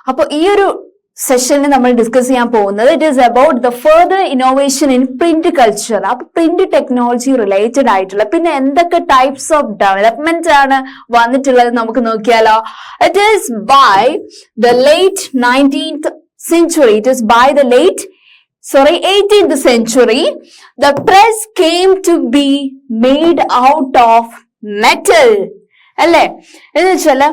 അപ്പൊ ഈ ഒരു സെഷനിൽ നമ്മൾ ഡിസ്കസ് ചെയ്യാൻ പോകുന്നത് it is about the further innovation in print culture. അപ്പൊ പ്രിന്റ് ടെക്നോളജി റിലേറ്റഡ് ആയിട്ടുള്ള പിന്നെ എന്തൊക്കെ ടൈപ്സ് ഓഫ് ഡെവലപ്മെന്റ് ആണ് വന്നിട്ടുള്ളത് നമുക്ക് നോക്കിയാലോ. It is by the late 19th century. It is by the 18th century, the press came to be made out of metal. അല്ലേ? എന്ന് വെച്ചാല്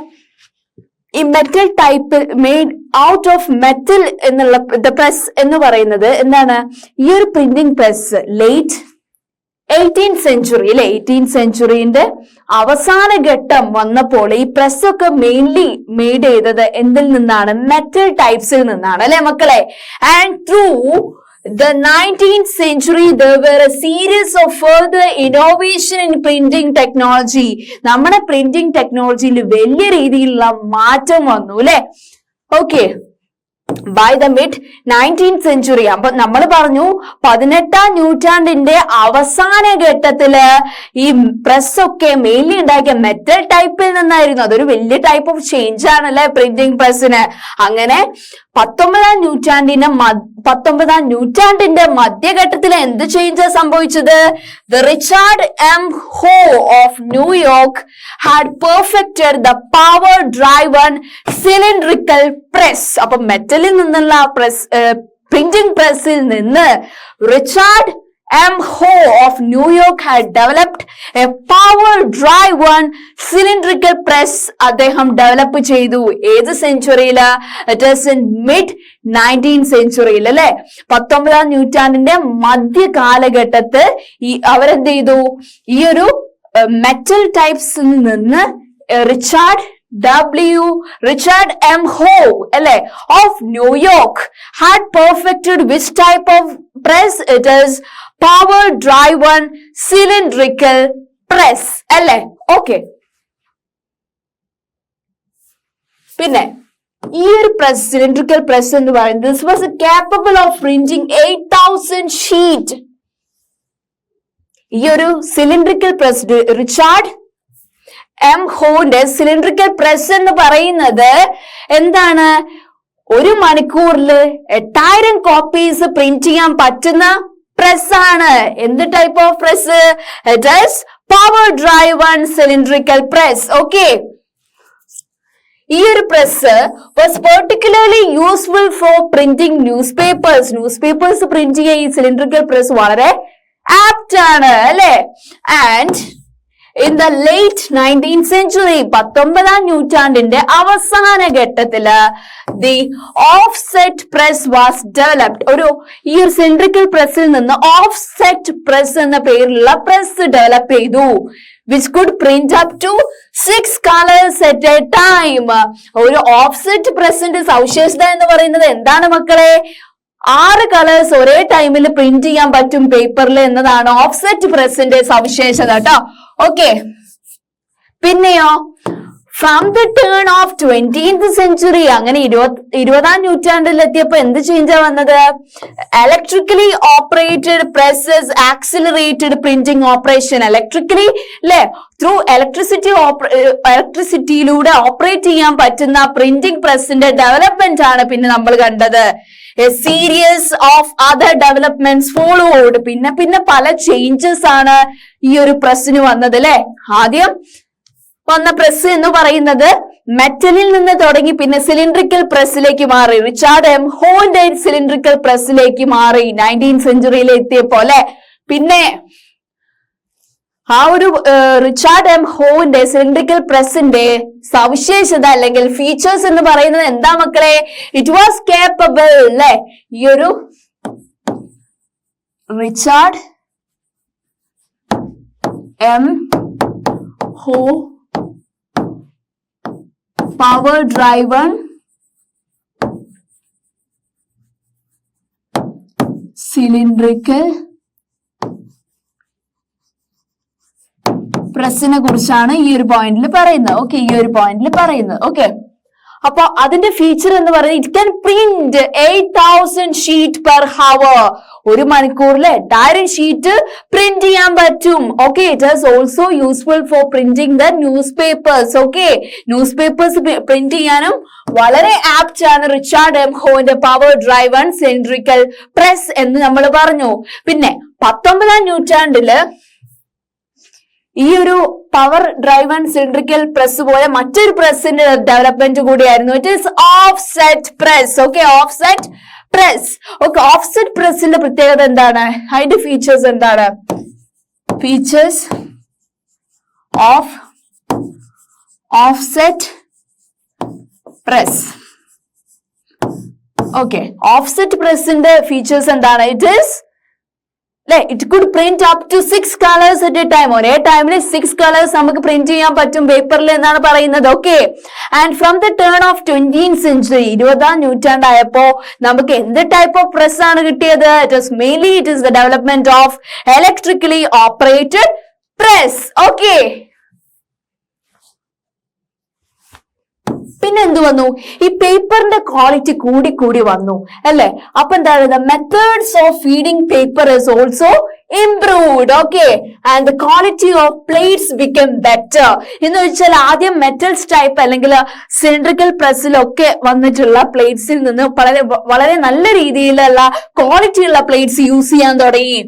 ഈ metal type made out of metal എന്നുള്ള the press എന്ന് പറയുന്നത് എന്താണ്? ഈ ഒരു printing press late 18th century അല്ലെ, 18th centuryന്റെ അവസാന ഘട്ടം വന്നപ്പോൾ ഈ പ്രസ് ഒക്കെ മെയിൻലി മെയ്ഡ് ചെയ്തത് എന്തിൽ നിന്നാണ്? മെറ്റൽ ടൈപ്സിൽ നിന്നാണ് അല്ലെ മക്കളെ. And through the 19th century there were a series of further innovation in printing technology. നമ്മുടെ പ്രിന്റിംഗ് ടെക്നോളജിയിൽ വലിയ രീതിയിലുള്ള മാറ്റം വന്നു അല്ലെ. Okay, by the mid 19th century. അപ്പൊ നമ്മൾ പറഞ്ഞു 18ാം നൂറ്റാണ്ടിന്റെ അവസാന ഘട്ടത്തില് ഈ പ്രസ് ഒക്കെ മെയിൻലി ഉണ്ടാക്കിയ മെറ്റൽ ടൈപ്പിൽ നിന്നായിരുന്നു. അതൊരു വലിയ ടൈപ്പ് ഓഫ് ചേഞ്ച് ആണല്ലേ പ്രിന്റിംഗ് പ്രസ്സിന്. അങ്ങനെ 19ാം നൂറ്റാണ്ടിന്റെ മധ്യഘട്ടത്തിൽ എന്ത് ചേഞ്ച് സംഭവിച്ചത്? ദ റിച്ചാർഡ് എം ഹോ of New York had perfected the power driven cylindrical press. അപ്പൊ മെറ്റലിൽ നിന്നുള്ള പ്രസ് പ്രിന്റിംഗ് പ്രസ്സിൽ നിന്ന് Richard M. Ho of New York had developed a power-driven cylindrical press. അദ്ദേഹം ഡെവലപ്പ് ചെയ്തു. ഏത് സെഞ്ചുറിയില്? It is in mid 19th century അല്ലെ. 19ാം നൂറ്റാണ്ടിന്റെ മധ്യ കാലഘട്ടത്ത് അവരെന്ത് ചെയ്തു? ഈ ഒരു മെറ്റൽ ടൈപ്സിൽ നിന്ന് റിച്ചാർഡ് M. Ho അല്ലെ of New York had perfected which type of press? It is power driven cylindrical press അല്ലെ. ഓക്കെ, പിന്നെ ഈ ഒരു പ്രസ് സിലിണ്ടറിക്കൽ പ്രസ് എന്ന് പറയുന്നത് this was capable of printing 8,000 sheet. ഈ ഒരു സിലിണ്ടറിക്കൽ പ്രസ് റിച്ചാർഡ് എം ഹോന്റെ സിലിണ്ടറിക്കൽ പ്രസ് എന്ന് പറയുന്നത് എന്താണ്? ഒരു മണിക്കൂറിൽ 8000 കോപ്പീസ് പ്രിന്റ് ചെയ്യാൻ പറ്റുന്ന പ്രസ് ആണ്. എന്ത് type of press? It is power driven cylindrical press. Okay, ഈ ഒരു press was particularly useful for printing news papers print ചെയ്യാൻ ഈ സിലിണ്ടറിക്കൽ പ്രസ് വളരെ ആപ്റ്റ് ആണ് അല്ലെ. And in the late 19th century 19ാം നൂറ്റാണ്ടിന്റെ അവസാന ഘട്ടത്തില് the offset press was developed. ഈ ഒരു സിലിണ്ടറിക്കൽ പ്രസ്സിൽ നിന്ന് offset press എന്ന പേരിലുള്ള പ്രസ് ഡെവലപ്പ് ചെയ്തു. which could print up to 6 colors at a time. ഒരു ഓഫ്സെറ്റ് പ്രസിന്റെ സവിശേഷത എന്ന് പറയുന്നത് എന്താണ് മക്കളെ? 6 കളേഴ്സ് ഒരേ ടൈമിൽ പ്രിന്റ് ചെയ്യാൻ പറ്റും പേപ്പറിൽ എന്നതാണ് ഓഫ്സെറ്റ് പ്രസിന്റെ സവിശേഷത കേട്ടോ. ഓക്കെ, പിന്നെയോ from the turn of 20th century അങ്ങനെ 20ാം നൂറ്റാണ്ടിൽ എത്തിയപ്പോ എന്ത് ചേഞ്ചാ വന്നത്? Electrically operated presses accelerated printing operation. Electrically അല്ലെ, ത്രൂ ഇലക്ട്രിസിറ്റിയിലൂടെ ഓപ്പറേറ്റ് ചെയ്യാൻ പറ്റുന്ന പ്രിന്റിംഗ് പ്രസിന്റെ ഡെവലപ്മെന്റ് ആണ് പിന്നെ നമ്മൾ കണ്ടത്. A series of other developments followed. പിന്നെ പല ചേഞ്ചസ് ആണ് ഈ ഒരു പ്രസ്സിന് വന്നത് അല്ലെ. ആദ്യം വന്ന പ്രസ് എന്ന് പറയുന്നത് മെറ്റലിൽ നിന്ന് തുടങ്ങി പിന്നെ സിലിണ്ടറിക്കൽ പ്രസ്സിലേക്ക് മാറി. റിച്ചാർഡ് എം ഹോന്റെ സിലിണ്ടറിക്കൽ പ്രസ്സിലേക്ക് മാറി 19th century എത്തിയപ്പോ അല്ലെ. പിന്നെ ആ ഒരു റിച്ചാർഡ് എം ഹോന്റെ സിലിണ്ടറിക്കൽ പ്രസിന്റെ സവിശേഷത അല്ലെങ്കിൽ ഫീച്ചേഴ്സ് എന്ന് പറയുന്നത് എന്താ മക്കളെ? ഇറ്റ് വാസ് കേപ്പബിൾ അല്ലെ. ഈ ഒരു റിച്ചാർഡ് എം ഹോ പവർ ഡ്രൈവൺ സിലിണ്ടറിക്കൽ പ്രസ്സിനെ കുറിച്ചാണ് ഈ ഒരു പോയിന്റിൽ പറയുന്നത്. ഓക്കെ, ഈ ഒരു പോയിന്റിൽ പറയുന്നത്. ഓക്കെ, അപ്പൊ അതിന്റെ ഫീച്ചർ എന്ന് പറയുന്നത് it can print 8000 sheet per hour. ഒരു മണിക്കൂറിൽ 8000 ഷീറ്റ് പ്രിന്റ് ചെയ്യാൻ പറ്റും. Okay, it is also useful for printing the newspapers. Okay, newspapers print ചെയ്യാനും വളരെ ആപ്റ്റ് ആണ് റിച്ചാർഡ് എം ഹോന്റെ പവർ ഡ്രൈവൺ സിലിണ്ടറിക്കൽ പ്രസ് എന്ന് നമ്മൾ പറഞ്ഞു. പിന്നെ 19ാം നൂറ്റാണ്ടില് ഈ ഒരു പവർ ഡ്രൈവൺ സിലിണ്ടറിക്കൽ പ്രസ് പോലെ മറ്റൊരു പ്രസിന്റെ ഡെവലപ്മെന്റ് കൂടിയായിരുന്നു. It is offset press. Okay, offset press. Okay, offset പ്രസിന്റെ പ്രത്യേകത എന്താണ്? അതിന്റെ ഫീച്ചേഴ്സ് എന്താണ്? Features of offset press. Okay, offset പ്രസിന്റെ ഫീച്ചേഴ്സ് എന്താണ്? It could print up to 6 colors at a time. ഒരേ ടൈമിൽ 6 colors നമുക്ക് പ്രിന്റ് ചെയ്യാൻ പറ്റും പേപ്പറിൽ എന്നാണ് പറയുന്നത്. Okay, and from the turn of 20th century 20ാം നൂറ്റാണ്ടായപ്പോ നമുക്ക് എന്ത് ടൈപ്പ് ഓഫ് പ്രസ് ആണ് കിട്ടിയത്? It is the development of electrically operated press. Okay, പിന്നെ എന്ത് വന്നു? ഈ പേപ്പറിന്റെ ക്വാളിറ്റി കൂടി വന്നു അല്ലെ? അപ്പൊ എന്താണ്? The methods of feeding paper is also improved. Okay, and the quality of plates become better. എന്ന് വെച്ചാൽ ആദ്യം മെറ്റൽസ് ടൈപ്പ് അല്ലെങ്കിൽ സിലിണ്ടറിക്കൽ പ്രസ്സിലൊക്കെ വന്നിട്ടുള്ള പ്ലേറ്റ്സിൽ നിന്ന് വളരെ നല്ല രീതിയിലുള്ള ക്വാളിറ്റി ഉള്ള പ്ലേറ്റ്സ് യൂസ് ചെയ്യാൻ തുടങ്ങി.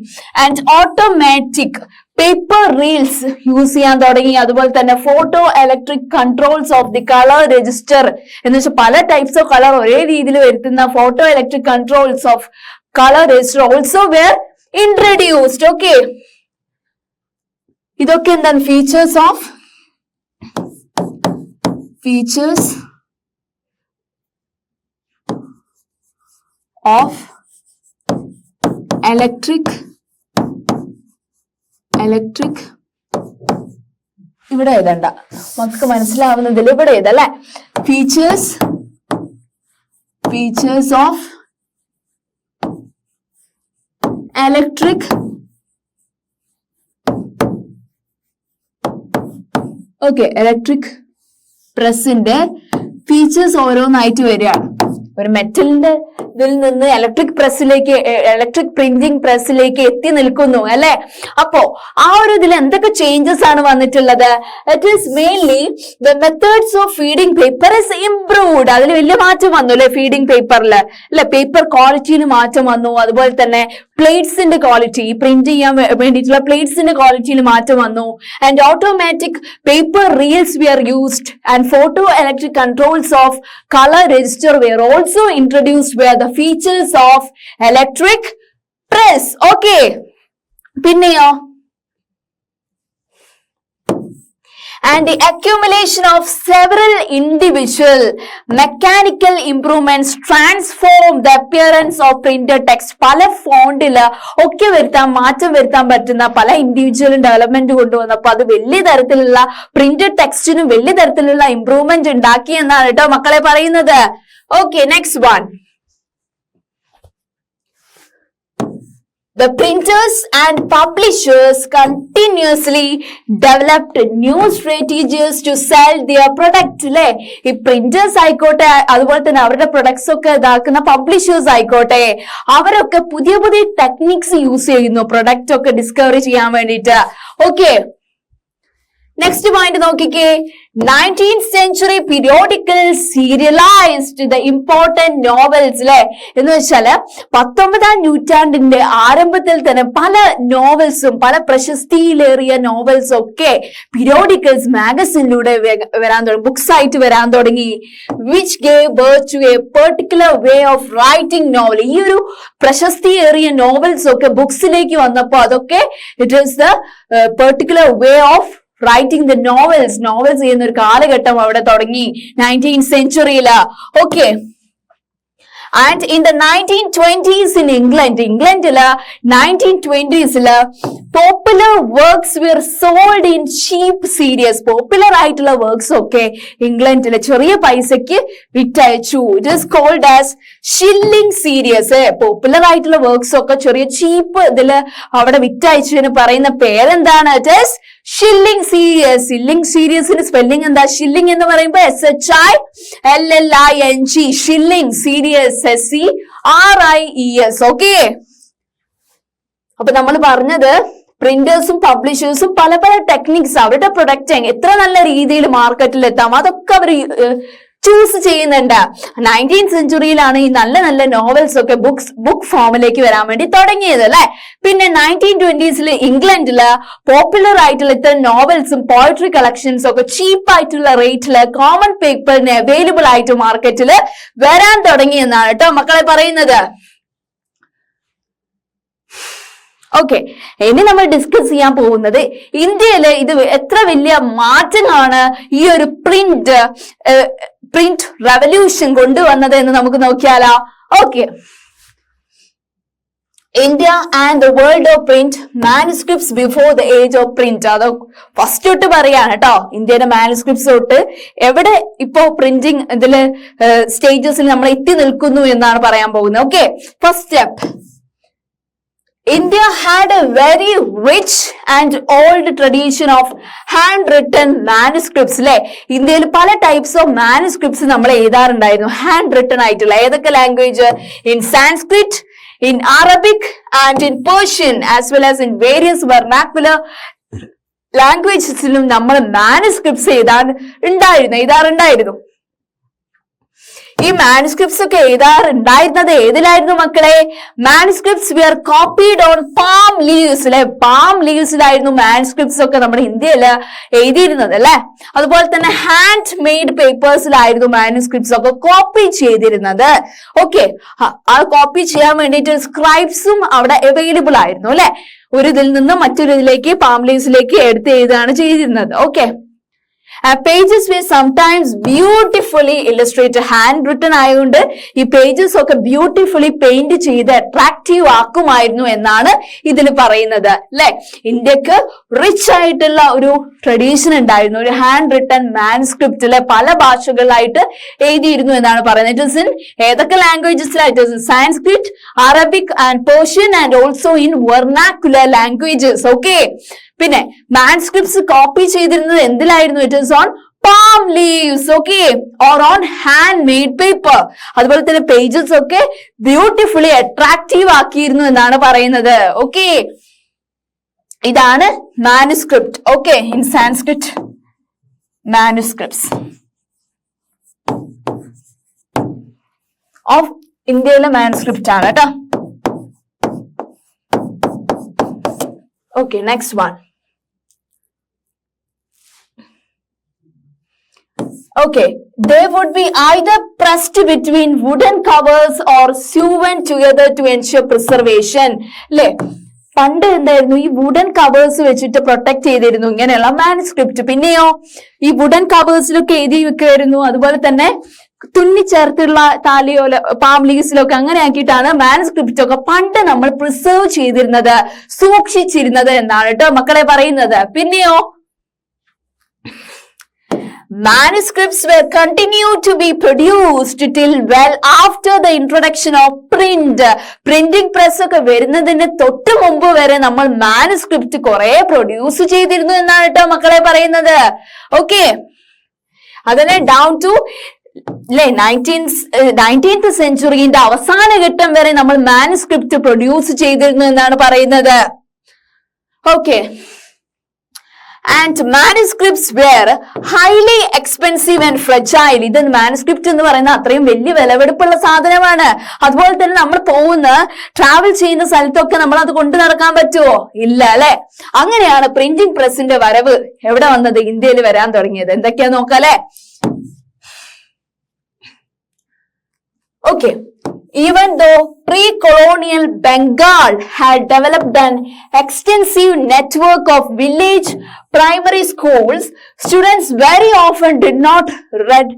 And automatic paper reels use ചെയ്യാൻ തുടങ്ങി. അതുപോലെ തന്നെ photo electric controls of the colour register എന്ന് വെച്ചാൽ പല ടൈപ്സ് ഓഫ് കളർ ഒരേ രീതിയിൽ വരുത്തുന്ന photo electric controls of colour register also were introduced. Okay, ഇതൊക്കെ എന്താണ്? ഫീച്ചേഴ്സ് ഓഫ് ഇലക്ട്രിക് ഇവിടെ എഴുതണ്ട, നമുക്ക് മനസ്സിലാവുന്നതിൽ ഇവിടെ എഴുതല്ലേ. ഫീച്ചേഴ്സ് ഓഫ് ഇലക്ട്രിക് ഇലക്ട്രിക് പ്രസിന്റെ ഫീച്ചേഴ്സ് ഓരോന്നായിട്ട് വരികയാണ്. ഒരു മെറ്റലിന്റെ ഇതിൽ നിന്ന് ഇലക്ട്രിക് പ്രിന്റിംഗ് പ്രസ്സിലേക്ക് എത്തി നിൽക്കുന്നു അല്ലെ? അപ്പോ ആ ഒരു ഇതിൽ എന്തൊക്കെ ചേഞ്ചസ് ആണ് വന്നിട്ടുള്ളത്? It is mainly the methods of feeding paper is improved. അതിൽ വലിയ മാറ്റം വന്നു അല്ലെ? ഫീഡിംഗ് പേപ്പറിൽ അല്ലെ? പേപ്പർ ക്വാളിറ്റിയിൽ മാറ്റം വന്നു. അതുപോലെ തന്നെ പ്ലേറ്റ്സിന്റെ ക്വാളിറ്റി, പ്രിന്റ് ചെയ്യാൻ വേണ്ടിയിട്ടുള്ള പ്ലേറ്റ്സിന്റെ ക്വാളിറ്റിയിൽ മാറ്റം വന്നു. And automatic paper reels were used and photo electric controls of colour register were also introduced were the features of electric press. Okay, പിന്നെയോ? And the accumulation of several individual mechanical improvements transform the appearance of printed text. പല ഫോണ്ടില് ഒക്കെ മാറ്റം വരുത്താൻ പറ്റുന്ന പല ഇൻഡിവിജ്വലും development കൊണ്ടുവന്നപ്പോ അത് വലിയ തരത്തിലുള്ള പ്രിന്റഡ് ടെക്സ്റ്റിനും വലിയ തരത്തിലുള്ള ഇംപ്രൂവ്മെന്റ് ഉണ്ടാക്കി എന്നാണ് കേട്ടോ മക്കളെ പറയുന്നത്. Okay, next one. The printers and publishers continuously developed new strategies to sell their product. അല്ലെ? ഈ പ്രിന്റേഴ്സ് ആയിക്കോട്ടെ, അതുപോലെ തന്നെ അവരുടെ പ്രൊഡക്ട്സ് ഒക്കെ ഇതാക്കുന്ന പബ്ലിഷേഴ്സ് ആയിക്കോട്ടെ, അവരൊക്കെ പുതിയ ടെക്നിക്സ് യൂസ് ചെയ്യുന്നു പ്രൊഡക്റ്റ് ഒക്കെ ഡിസ്കവറി ചെയ്യാൻ വേണ്ടിയിട്ട്. ഓക്കെ, നെക്സ്റ്റ് പോയിന്റ് നോക്കിക്കേ. 19th century periodicals serialized the important novels. അല്ലെ? എന്ന് വെച്ചാല് 19ാം നൂറ്റാണ്ടിന്റെ ആരംഭത്തിൽ തന്നെ പല നോവൽസും പല പ്രശസ്തിയിലേറിയ നോവൽസും ഒക്കെ പീരിയോഡിക്കൽസ് മാഗസിനിലൂടെ വരാൻ തുടങ്ങി, ബുക്സ് ആയിട്ട് വരാൻ തുടങ്ങി. Which gave birth to a particular way of writing novel. ഈ ഒരു പ്രശസ്തിയേറിയ നോവൽസ് ഒക്കെ ബുക്സിലേക്ക് വന്നപ്പോ അതൊക്കെ it is the particular way of writing the novels ചെയ്യുന്ന ഒരു കാലഘട്ടം അവിടെ തുടങ്ങി 19th centuryയില്. Okay, and in the 1920s in ഇംഗ്ലണ്ടില് 1920s popular works were sold in cheap series. Popular ആയിട്ടുള്ള വർക്ക്സ് ഒക്കെ ഇംഗ്ലണ്ടില് ചെറിയ പൈസക്ക് വിറ്റയച്ചു. It is called as shilling series. Popular ആയിട്ടുള്ള വർക്ക്സ് ഒക്കെ ചെറിയ ചീപ്പ് ഇതില് അവിടെ വിറ്റയച്ചതിന് പറയുന്ന പേരെന്താണ്? It is shilling series. Shilling സീരീസിന് സ്പെല്ലിംഗ് എന്താ? ഷില്ലിംഗ് എന്ന് പറയുമ്പോ SHILLING LLING, shilling, CDSSE, RIES. Okay, അപ്പൊ നമ്മൾ പറഞ്ഞത് പ്രിന്റേഴ്സും പബ്ലിഷേഴ്സും പല പല ടെക്നിക്സ് അവരുടെ പ്രൊഡക്റ്റ് എത്ര നല്ല രീതിയിൽ മാർക്കറ്റിൽ എത്താം അതൊക്കെ അവർ ചൂസ് ചെയ്യുന്നുണ്ട്. 19th സെഞ്ചുറിയിലാണ് ഈ നല്ല നല്ല നോവൽസ് ഒക്കെ ബുക്ക് ഫോമിലേക്ക് വരാൻ വേണ്ടി തുടങ്ങിയത് അല്ലെ. പിന്നെ 1920s ഇംഗ്ലണ്ടില് പോപ്പുലർ ആയിട്ടുള്ള ഇത്തരം നോവൽസും പോയട്രി കളക്ഷൻസും ഒക്കെ ചീപ്പ് ആയിട്ടുള്ള റേറ്റില് കോമൺ പേപ്പറിന് അവൈലബിൾ ആയിട്ട് മാർക്കറ്റിൽ വരാൻ തുടങ്ങിയെന്നാണ് കേട്ടോ മക്കളെ പറയുന്നത്. ഓക്കെ, ഇനി നമ്മൾ ഡിസ്കസ് ചെയ്യാൻ പോകുന്നത് ഇന്ത്യയില് ഇത് എത്ര വലിയ മാറ്റങ്ങളാണ് ഈ ഒരു പ്രിന്റ് റെവല്യൂഷൻ കൊണ്ടുവന്നത് എന്ന് നമുക്ക് നോക്കിയാലോ. Okay, India and the world of print, manuscripts before the age of print. അത് ഫസ്റ്റ് തൊട്ട് പറയാണ് കേട്ടോ, ഇന്ത്യയുടെ മാനുസ്ക്രിപ്റ്റ്സ് തൊട്ട് എവിടെ ഇപ്പോ പ്രിന്റിംഗ് ഇതില് സ്റ്റേജസിൽ നമ്മൾ എത്തി നിൽക്കുന്നു എന്നാണ് പറയാൻ പോകുന്നത്. Okay, first step, India had a very rich and old tradition of handwritten manuscripts. അല്ലെ, ഇന്ത്യയിൽ പല ടൈപ്സ് ഓഫ് മാനുസ്ക്രിപ്റ്റ്സ് നമ്മൾ എഴുതാറുണ്ടായിരുന്നു ഹാൻഡ് റിട്ടൺ ആയിട്ടുള്ള. ഏതൊക്കെ language? In Sanskrit, in Arabic and in Persian as well as in various vernacular languages-ലും നമ്മൾ manuscripts എഴുതാറുണ്ടായിരുന്നു. ഈ മാനുസ്ക്രിപ്റ്റ്സ് ഒക്കെ എഴുതാറുണ്ടായിരുന്നത് ഏതിലായിരുന്നു മക്കളെ? Manuscripts were copied on palm leaves. അല്ലെ, പാം ലീവ്സിലായിരുന്നു മാനുസ്ക്രിപ്റ്റ്സ് ഒക്കെ നമ്മുടെ ഇന്ത്യയിൽ എഴുതിയിരുന്നത് അല്ലെ. അതുപോലെ തന്നെ ഹാൻഡ് മെയ്ഡ് പേപ്പേഴ്സിലായിരുന്നു മാനുസ്ക്രിപ്റ്റ്സ് ഒക്കെ കോപ്പി ചെയ്തിരുന്നത്. ഓക്കെ, ആ കോപ്പി ചെയ്യാൻ വേണ്ടിയിട്ട് സ്ക്രൈബ്സും അവിടെ അവൈലബിൾ ആയിരുന്നു അല്ലെ. ഒരു ഇതിൽ നിന്ന് മറ്റൊരു ഇതിലേക്ക് പാം ലീവ്സിലേക്ക് എടുത്ത് എഴുതാണ് ചെയ്തിരുന്നത്. Okay, pages were sometimes beautifully illustrated. Hand written ആയതുകൊണ്ട് ഈ പേജസ് ഒക്കെ ബ്യൂട്ടിഫുള്ളി പെയിന്റ് ചെയ്ത് അട്രാക്റ്റീവ് ആക്കുമായിരുന്നു എന്നാണ് ഇതിൽ പറയുന്നത് അല്ലെ. ഇന്ത്യക്ക് റിച്ച് ആയിട്ടുള്ള ഒരു ട്രഡീഷൻ ഉണ്ടായിരുന്നു, ഒരു ഹാൻഡ് റിട്ടൺ മാനുസ്ക്രിപ്റ്റില് പല ഭാഷകളിലായിട്ട് എഴുതിയിരുന്നു എന്നാണ് പറയുന്നത്. ഇറ്റ് ഇസ് ഇൻ ഏതൊക്കെ ലാംഗ്വേജസിലായിട്ട്? It is in Sanskrit, Arabic and Persian and also in vernacular languages. Okay, പിന്നെ മാനുസ്ക്രിപ്റ്റ്സ് കോപ്പി ചെയ്തിരുന്നത് എന്തിലായിരുന്നു? It is on palm leaves. Okay, or on handmade paper. അതുപോലെ തന്നെ പേജസ് ഒക്കെ ബ്യൂട്ടിഫുള്ളി അട്രാക്റ്റീവ് ആക്കിയിരുന്നു എന്നാണ് പറയുന്നത്. ഓക്കെ, ഇതാണ് manuscript. Okay, in Sanskrit manuscripts of ഇന്ത്യയിലെ മാനുസ്ക്രിപ്റ്റ് ആണ് കേട്ടോ. Okay, next one. Okay, they would be either pressed between wooden covers or sewn together to ensure preservation. അല്ലെ, പണ്ട് എന്തായിരുന്നു? ഈ വുഡൻ കവേഴ്സ് വെച്ചിട്ട് പ്രൊട്ടക്ട് ചെയ്തിരുന്നു ഇങ്ങനെയുള്ള മാനുസ്ക്രിപ്റ്റ്. പിന്നെയോ ഈ വുഡൻ കവേഴ്സിലൊക്കെ എഴുതി വെക്കുമായിരുന്നു. അതുപോലെ തന്നെ തുന്നിച്ചേർത്തുള്ള താലിയോല പാം ലീവ്സിലൊക്കെ അങ്ങനെ ആക്കിയിട്ടാണ് മാനുസ്ക്രിപ്റ്റ് ഒക്കെ പണ്ട് നമ്മൾ പ്രിസർവ് ചെയ്തിരുന്നത്, സൂക്ഷിച്ചിരുന്നത് എന്നാണ് കേട്ടോ മക്കളെ പറയുന്നത്. പിന്നെയോ manuscripts were continued to be produced till well after the introduction of print. Printing press ഒക്കെ വരുന്നതിന് തൊട്ട് മുമ്പ് വരെ നമ്മൾ മാനുസ്ക്രിപ്റ്റ് കുറെ പ്രൊഡ്യൂസ് ചെയ്തിരുന്നു എന്നാണ് കേട്ടോ മക്കളെ പറയുന്നത്. ഓക്കെ, അതിനെ ഡൗൺ ടു അല്ലെ 19th സെഞ്ചുറിന്റെ അവസാന ഘട്ടം വരെ നമ്മൾ മാനുസ്ക്രിപ്റ്റ് പ്രൊഡ്യൂസ് ചെയ്തിരുന്നു എന്നാണ് പറയുന്നത്. Okay, and manuscripts were highly expensive and fragile. ഇത് മാനുസ്ക്രിപ്റ്റ് എന്ന് പറയുന്ന അത്രയും വലിയ വിലപിടിപ്പുള്ള സാധനമാണ്. അതുപോലെ തന്നെ നമ്മൾ ട്രാവൽ ചെയ്യുന്ന സ്ഥലത്തൊക്കെ നമ്മൾ അത് കൊണ്ടു നടക്കാൻ പറ്റുമോ? ഇല്ല അല്ലെ. അങ്ങനെയാണ് പ്രിന്റിംഗ് പ്രസിന്റെ വരവ് എവിടെ വന്നത്? ഇന്ത്യയിൽ വരാൻ തുടങ്ങിയത്. എന്തൊക്കെയാ നോക്കാല്ലേ. Okay, even though pre-colonial Bengal had developed an extensive network of village primary schools, students very often did not read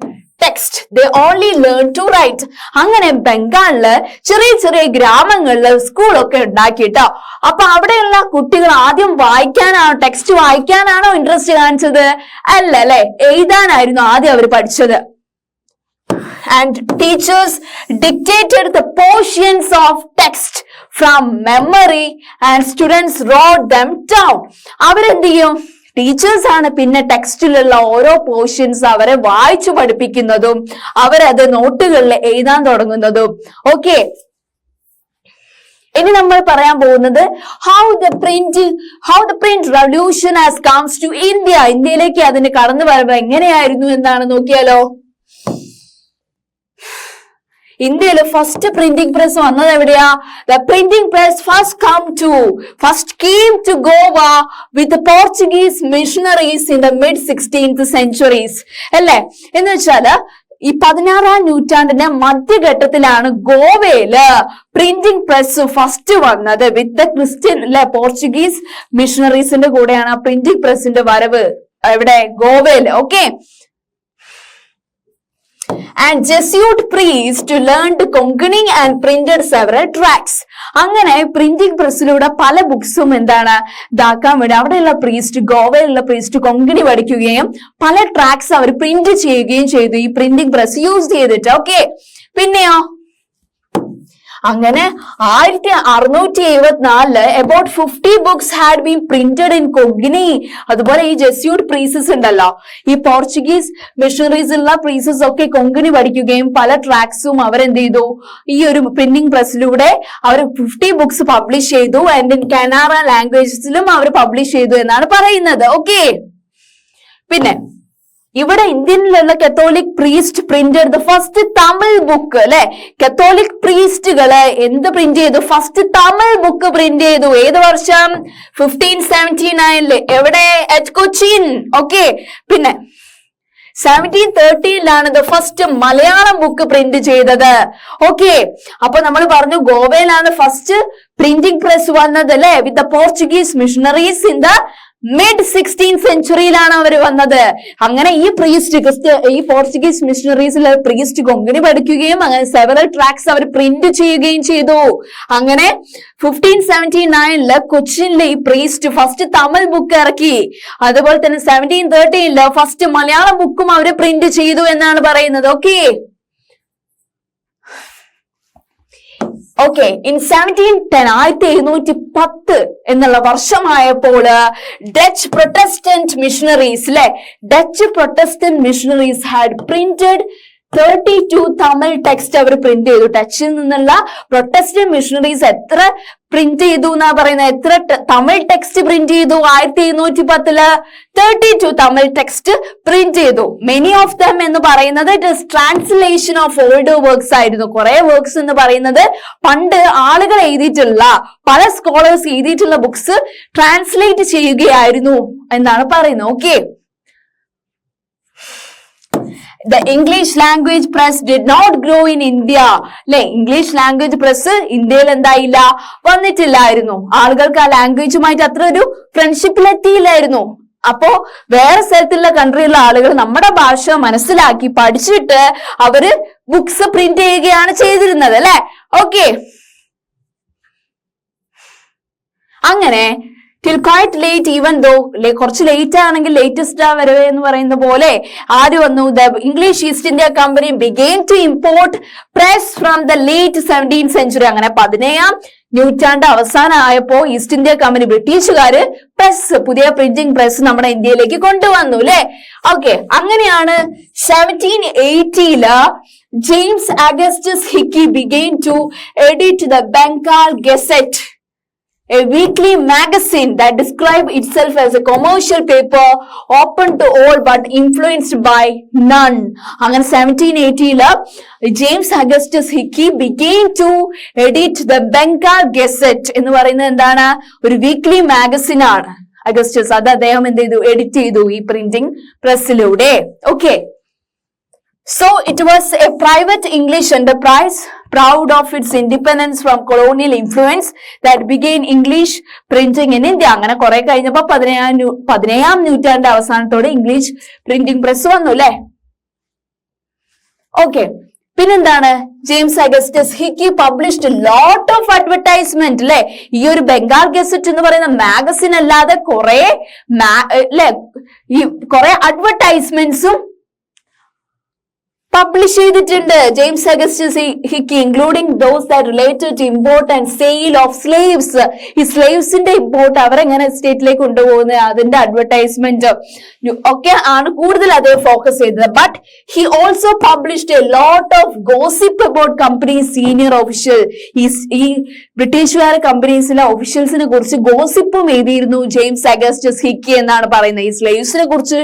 text. They only learned to write. അങ്ങനെ ബംഗാളില് ചെറിയ ചെറിയ ഗ്രാമങ്ങളില് സ്കൂളൊക്കെ ഉണ്ടാക്കിട്ടോ. അപ്പൊ അവിടെയുള്ള കുട്ടികൾ ആദ്യം വായിക്കാനാണോ, ടെക്സ്റ്റ് വായിക്കാനാണോ ഇൻട്രസ്റ്റ് കാണിച്ചത്? അല്ല അല്ലെ, എഴുതാനായിരുന്നു ആദ്യം അവർ പഠിച്ചത്. And teachers dictated the portions of text from memory and students wrote them down. അവരെന്ത് ചെയ്യും? ടീച്ചേഴ്സ് ആണ് പിന്നെ ടെക്സ്റ്റിലുള്ള ഓരോ പോർഷൻസ് അവരെ വായിച്ചു പഠിപ്പിക്കുന്നതും അവരത് നോട്ടുകളിൽ എഴുതാൻ തുടങ്ങുന്നതും. ഓക്കെ, ഇനി നമ്മൾ പറയാൻ പോകുന്നത് how the print revolution has comes to India. ഇന്ത്യയിലേക്ക് അതിന് കടന്നു വരുമ്പോൾ എങ്ങനെയായിരുന്നു എന്നാണ് നോക്കിയാലോ. ഇന്ത്യയിൽ ഫസ്റ്റ് പ്രിന്റിംഗ് പ്രസ് വന്നത് എവിടെയാ? The printing press first came to Goa with the Portuguese missionaries in the mid 16th centuries. അല്ലേ? എന്ന് വെച്ചാല് ഈ 16ാം നൂറ്റാണ്ടിന്റെ മധ്യഘട്ടത്തിലാണ് ഗോവയില് പ്രിന്റിംഗ് പ്രസ് ഫസ്റ്റ് വന്നത്. വിത്ത് ദ ക്രിസ്ത്യൻ പോർച്ചുഗീസ് മിഷണറീസിന്റെ കൂടെയാണ് ആ പ്രിന്റിംഗ് പ്രസിന്റെ വരവ് എവിടെ? ഗോവയില്. Okay, and Jesuit priest learned Konkani and printed several tracts. അങ്ങനെ പ്രിന്റിംഗ് പ്രസ്സിലൂടെ പല ബുക്സും എന്താണ് ഇതാക്കാൻ വേണ്ടി അവിടെയുള്ള പ്രീസ്റ്റ്, ഗോവയിലുള്ള പ്രീസ്റ്റ് കൊങ്കണി പഠിക്കുകയും പല ട്രാക്സ് അവർ പ്രിന്റ് ചെയ്യുകയും ചെയ്തു ഈ പ്രിന്റിംഗ് പ്രസ് യൂസ് ചെയ്തിട്ട്. ഓക്കെ, പിന്നെയോ അങ്ങനെ 1674 about 50 books had been printed in Konkani. അതുപോലെ ഈ ജെസ്യൂട്ട് പ്രീസസ് ഉണ്ടല്ലോ, ഈ പോർച്ചുഗീസ് മിഷണറീസ് ഉള്ള പ്രീസസ് ഒക്കെ കൊങ്കണി പഠിക്കുകയും പല ട്രാക്സും അവരെന്ത് ചെയ്തു ഈ ഒരു പ്രിന്റിംഗ് പ്രസ്സിലൂടെ അവർ 50 ബുക്സ് പബ്ലിഷ് ചെയ്തു. ആൻഡ് ഇൻ കനാറ ലാംഗ്വേജസിലും അവർ പബ്ലിഷ് ചെയ്തു എന്നാണ് പറയുന്നത്. ഓക്കെ, പിന്നെ ഇവിടെ ഇന്ത്യയിലുള്ള Catholic priest printed the first Tamil book. അല്ലെ, കത്തോലിക് പ്രീസ്റ്റുകള് എന്ത് പ്രിന്റ് ചെയ്തു? ഫസ്റ്റ് തമിഴ് ബുക്ക് പ്രിന്റ് ചെയ്തു. ഏത് വർഷം? 1579. എവിടെ? അറ്റ് കൊച്ചിൻ. ഓക്കെ, പിന്നെ 1713 the first Malayalam book print ചെയ്തത്. ഓക്കെ, അപ്പൊ നമ്മൾ പറഞ്ഞു ഗോവയിലാണ് ഫസ്റ്റ് പ്രിന്റിംഗ് പ്രസ് വന്നത് അല്ലെ, with the Portuguese missionaries in the mid 16th സെഞ്ചുറിയിലാണ് അവർ വന്നത്. അങ്ങനെ ഈ പോർച്ചുഗീസ് മിഷണറീസിലെ പ്രീസ്റ്റ് കൊങ്കണി പഠിക്കുകയും അങ്ങനെ സെവറൽ ട്രാക്സ് അവർ പ്രിന്റ് ചെയ്യുകയും ചെയ്തു. അങ്ങനെ 1579 കൊച്ചിനിലെ ഈ പ്രീസ്റ്റ് ഫസ്റ്റ് തമിഴ് ബുക്ക് ഇറക്കി. അതുപോലെ തന്നെ 1713 ഫസ്റ്റ് മലയാളം ബുക്കും അവർ പ്രിന്റ് ചെയ്തു എന്നാണ് പറയുന്നത്. ഓക്കെ, ഓക്കെ, ഇൻ 1710 എന്നുള്ള വർഷമായപ്പോൾ Dutch Protestant missionaries Dutch Protestant missionaries had printed 32 Tamil text അവർ പ്രിന്റ് ചെയ്തു. ഡച്ചിൽ നിന്നുള്ള പ്രൊട്ടസ്റ്റന്റ് മിഷണറീസ് എത്ര പ്രിന്റ് ചെയ്തു എന്നാ പറയുന്നത്? എത്ര തമിഴ് ടെക്സ്റ്റ് പ്രിന്റ് ചെയ്തു? 1710 32 തമിഴ് ടെക്സ്റ്റ് പ്രിന്റ് ചെയ്തു. മെനി ഓഫ് ദം എന്ന് പറയുന്നത് it is translation of old works ആയിരുന്നു. കുറെ വർക്ക്സ് എന്ന് പറയുന്നത് പണ്ട് ആളുകൾ എഴുതിയിട്ടുള്ള പല സ്കോളേഴ്സ് എഴുതിയിട്ടുള്ള ബുക്സ് ട്രാൻസ്ലേറ്റ് ചെയ്യുകയായിരുന്നു എന്നാണ് പറയുന്നത്. Okay, the English language press did not grow in India. English language press ഇന്ത്യയിൽ എന്തായില്ല? വന്നിട്ടില്ലായിരുന്നു. ആളുകൾക്ക് ആ ലാംഗ്വേജുമായിട്ട് അത്ര ഒരു ഫ്രണ്ട്ഷിപ്പിലെത്തിയില്ലായിരുന്നു. അപ്പോ വേറെ സ്ഥലത്തുള്ള കൺട്രിയിലുള്ള ആളുകൾ നമ്മുടെ ഭാഷ മനസ്സിലാക്കി പഠിച്ചിട്ട് അവര് ബുക്സ് പ്രിന്റ് ചെയ്യുകയാണ് ചെയ്തിരുന്നത് അല്ലെ. ഓക്കെ, അങ്ങനെ till quite late, even though കുറച്ച് ലേറ്റ് ആണെങ്കിൽ ലേറ്റസ്റ്റ് വരവേ എന്ന് പറയുന്ന പോലെ ആര് വന്നു? the English East India Company began to import press from the late 17th century. അങ്ങനെ 17ാം നൂറ്റാണ്ട് അവസാനമായപ്പോ ഈസ്റ്റ് ഇന്ത്യ കമ്പനി ബ്രിട്ടീഷുകാര് പ്രസ്, പുതിയ പ്രിന്റിംഗ് പ്രസ് നമ്മുടെ ഇന്ത്യയിലേക്ക് കൊണ്ടുവന്നു അല്ലെ. ഓക്കെ, അങ്ങനെയാണ് 1780 James Augustus hiki began to edit the Bengal Gazette, a weekly magazine that described itself as a commercial paper open to all but influenced by none. അങ്ങനെ 1780 James Augustus hiki began to edit the Bengal Gazette എന്ന് പറയുന്നത് എന്താണ്? ഒരു weekly magazine ആണ്. Augustus അത് അദ്ദേഹം എന്ത് ചെയ്തു? എഡിറ്റ് ചെയ്തു ഈ പ്രിന്റിംഗ് പ്രസ്സിലൂടെ. Okay, so it was a private English enterprise proud of its independence from colonial influence that began English printing in India. അങ്ങനെ കുറെ കഴിഞ്ഞപ്പോ 17ാം നൂറ്റാണ്ട് അവസാനത്തോടെ ഇംഗ്ലീഷ് പ്രിന്റിംഗ് പ്രസ് വന്നു അല്ലെ. ഓക്കെ, പിന്നെന്താണ്? James Augustus hiki published lot of advertisement അല്ലെ. ഈ ഒരു ബംഗാൾ ഗസറ്റ് എന്ന് പറയുന്ന മാഗസിൻ അല്ലാതെ കുറെ അഡ്വർടൈസ്മെന്റ്സും പബ്ലിഷ് ചെയ്തിട്ടുണ്ട് James Augustus Hicky, including those that related to import and sale of slaves. ഈ സ്ലേവ്സിന്റെ ഇമ്പോർട്ട് അവരെങ്ങനെ സ്റ്റേറ്റിലേക്ക് കൊണ്ടുപോകുന്നത്, അതിന്റെ അഡ്വർടൈസ്മെന്റ് ഒക്കെ ആണ് കൂടുതൽ അത് ഫോക്കസ് ചെയ്തത്. But he also published a lot of gossip about companies senior official. ഈ ബ്രിട്ടീഷുകാരെ കമ്പനീസിലെ ഒഫീഷ്യൽസിനെ കുറിച്ച് ഗോസിപ്പും എഴുതിയിരുന്നു ജെയിംസ് അഗസ്റ്റസ് ഹിക്കി എന്നാണ് പറയുന്നത്. ഈ സ്ലേവ്സിനെ കുറിച്ച്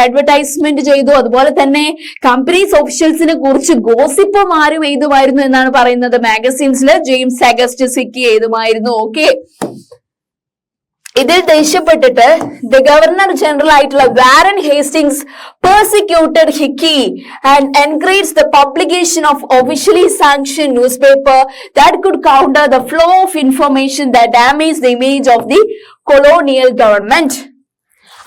അഡ്വർടൈസ്മെന്റ് ചെയ്തു, അതുപോലെ തന്നെ കമ്പനീസ് ഒഫീഷ്യൽസിനെ കുറിച്ച് ഗോസിപ്പും ആരും എഴുതുമായിരുന്നു എന്നാണ് പറയുന്നത്. മാഗസീൻസിൽ ജെയിംസ് അഗസ്റ്റസ് ഹിക്കി എഴുതുമായിരുന്നു. ഓക്കെ, ഇതിൽ ദേഷ്യപ്പെട്ടിട്ട് ദ ഗവർണർ ജനറൽ ആയിട്ടുള്ള Warren Hastings persecuted Hickey and encouraged the publication of officially sanctioned newspaper that could counter the flow of information that damaged the image of the colonial government.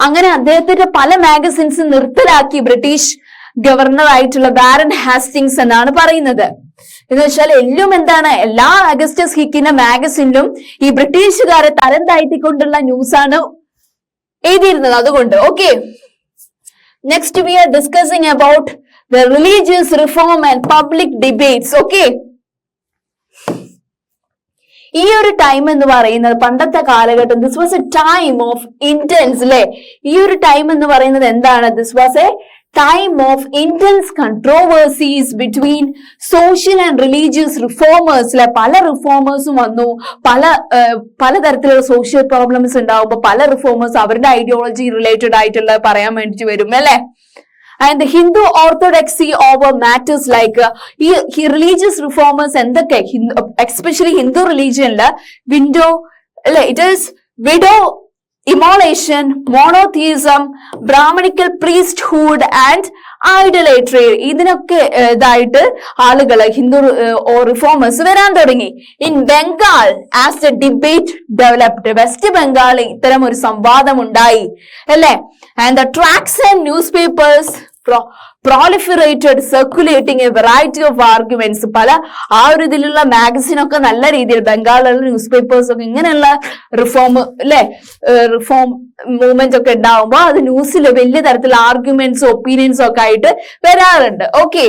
അങ്ങനെ അദ്ദേഹത്തിന്റെ പല magazines നിർത്തലാക്കി British governor ആയിട്ടുള്ള Warren Hastings എന്നാണ് പറയുന്നത്. എന്ന് വെച്ചാൽ എല്ലാം എന്താണ്, എല്ലാ അഗസ്റ്റസ് ഹിക്കിന്റെ മാഗസിനിലും ഈ ബ്രിട്ടീഷുകാരെ തരം താഴ്ത്തിക്കൊണ്ടുള്ള ന്യൂസാണ് എഴുതിയിരുന്നത്. അതുകൊണ്ട് okay, next we are discussing about the religious reform and public debates. Okay, ഈ ഒരു ടൈം എന്ന് പറയുന്നത് പണ്ടത്തെ കാലഘട്ടം, this was a time of intense അല്ലെ. ഈ ഒരു ടൈം എന്ന് പറയുന്നത് എന്താണ്, this was a time of intense controversies between social and religious reformers അല്ലെ. പല റിഫോമേഴ്സും വന്നു, പലതരത്തിലുള്ള സോഷ്യൽ പ്രോബ്ലംസ് ഉണ്ടാവുമ്പോൾ പല റിഫോമേഴ്സ് അവരുടെ ഐഡിയോളജി റിലേറ്റഡ് ആയിട്ടുള്ള പറയാൻ വേണ്ടിട്ട് വരും അല്ലെ. And the Hindu orthodoxy over matters like ഈ religious reformers എന്തൊക്കെ, especially Hindu religionല് it is widow immolation, monotheism, Brahmanical priesthood and idolatry. ഇതിനൊക്കെ ഇതായിട്ട് ആളുകൾ ഹിന്ദു റിഫോമേഴ്സ് വരാൻ തുടങ്ങി. In Bengal as the debate developed, west ബംഗാളിൽ ഇത്തരം ഒരു സംവാദം ഉണ്ടായി അല്ലെ. And the tracks and news papers proliferated circulating a variety of arguments. പല ആ ഒരു ഇതിലുള്ള മാഗസിനൊക്കെ നല്ല രീതിയിൽ ബംഗാളിലുള്ള ന്യൂസ് പേപ്പേഴ്സ് ഒക്കെ ഇങ്ങനെയുള്ള റിഫോം അല്ലെ, റിഫോം മൂവ്മെന്റ് ഒക്കെ ഉണ്ടാവുമ്പോൾ അത് ന്യൂസിൽ വലിയ തരത്തിലുള്ള ആർഗ്യുമെന്റ്സും ഒപ്പീനിയൻസും ഒക്കെ ആയിട്ട് വരാറുണ്ട്. Okay,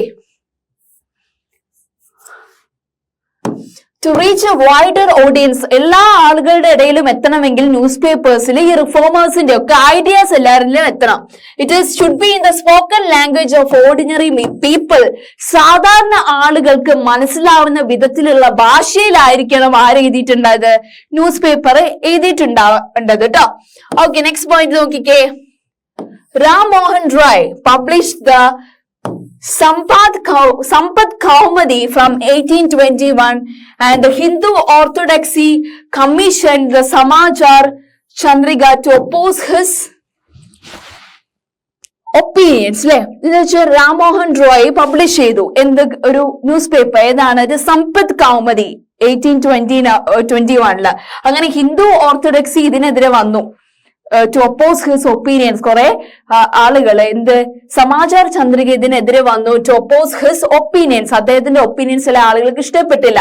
to reach a wider audience, എല്ലാ ആളുകളുടെ ഇടയിലും എത്തണമെങ്കിൽ ന്യൂസ് പേപ്പേഴ്സിൽ ഈ റിഫോമേഴ്സിന്റെ ഒക്കെ ഐഡിയാസ് എല്ലാവരിലും എത്തണം. should be in the spoken language of ordinary people. സാധാരണ ആളുകൾക്ക് മനസ്സിലാവുന്ന വിധത്തിലുള്ള ഭാഷയിലായിരിക്കണം ആര് എഴുതിയിട്ടുണ്ടായത്, ന്യൂസ് പേപ്പർ എഴുതിയിട്ടുണ്ടാവേണ്ടത് കേട്ടോ. ഓക്കെ, നെക്സ്റ്റ് പോയിന്റ് നോക്കിക്കേ. Ram Mohan Roy published the Sampath Kaumadi from 1821 and the Hindu Orthodoxy commissioned the Samachar Chandrika to oppose his opinions. Ram Mohan Roy publish ചെയ്തു എന്ത് ഒരു ന്യൂസ് പേപ്പർ, ഏതാണ്, സമ്പത്ത് കൗമുദി 1821. അങ്ങനെ ഹിന്ദു ഓർത്തഡോക്സി ഇതിനെതിരെ വന്നു. ടു ഒപ്പോസ് ഹിസ് ഒപ്പീനിയൻസ്, കുറെ ആളുകൾ സമാചാർ ചന്ദ്രിക ഇതിനെതിരെ വന്നു. ടു ഒപ്പോസ് ഹിസ് ഒപ്പീനിയൻസ്, അദ്ദേഹത്തിന്റെ ഒപ്പീനിയൻസ് ചില ആളുകൾക്ക് ഇഷ്ടപ്പെട്ടില്ല.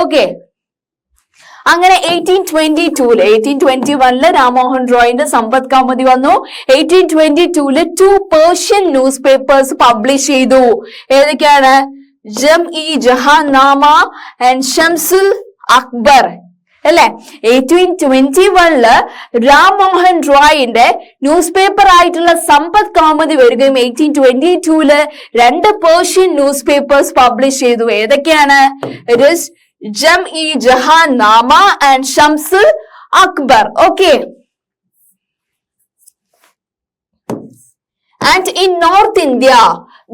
ഓക്കെ, അങ്ങനെ 1821 രാംമോഹൻ റോയിന്റെ സമ്പത്ത് കൗമുദി വന്നു. 1822 2 പേർഷ്യൻ ന്യൂസ് പേപ്പേഴ്സ് പബ്ലിഷ് ചെയ്തു. ഏതൊക്കെയാണ്, ജം-ഇ-ജഹാൻ-നാമ ആൻഡ് ഷംസുൽ അക്ബർ അല്ലെ. 1821 രാം മോഹൻ റോയിന്റെ ന്യൂസ് പേപ്പർ ആയിട്ടുള്ള സമ്പത്ത് കൗമുദി വരികയും 1822 2 പേർഷ്യൻ ന്യൂസ് പേപ്പേഴ്സ് പബ്ലിഷ് ചെയ്തു. ഏതൊക്കെയാണ്, Jam i Jahan Nama and Shamsul Akbar. Okay, and in North India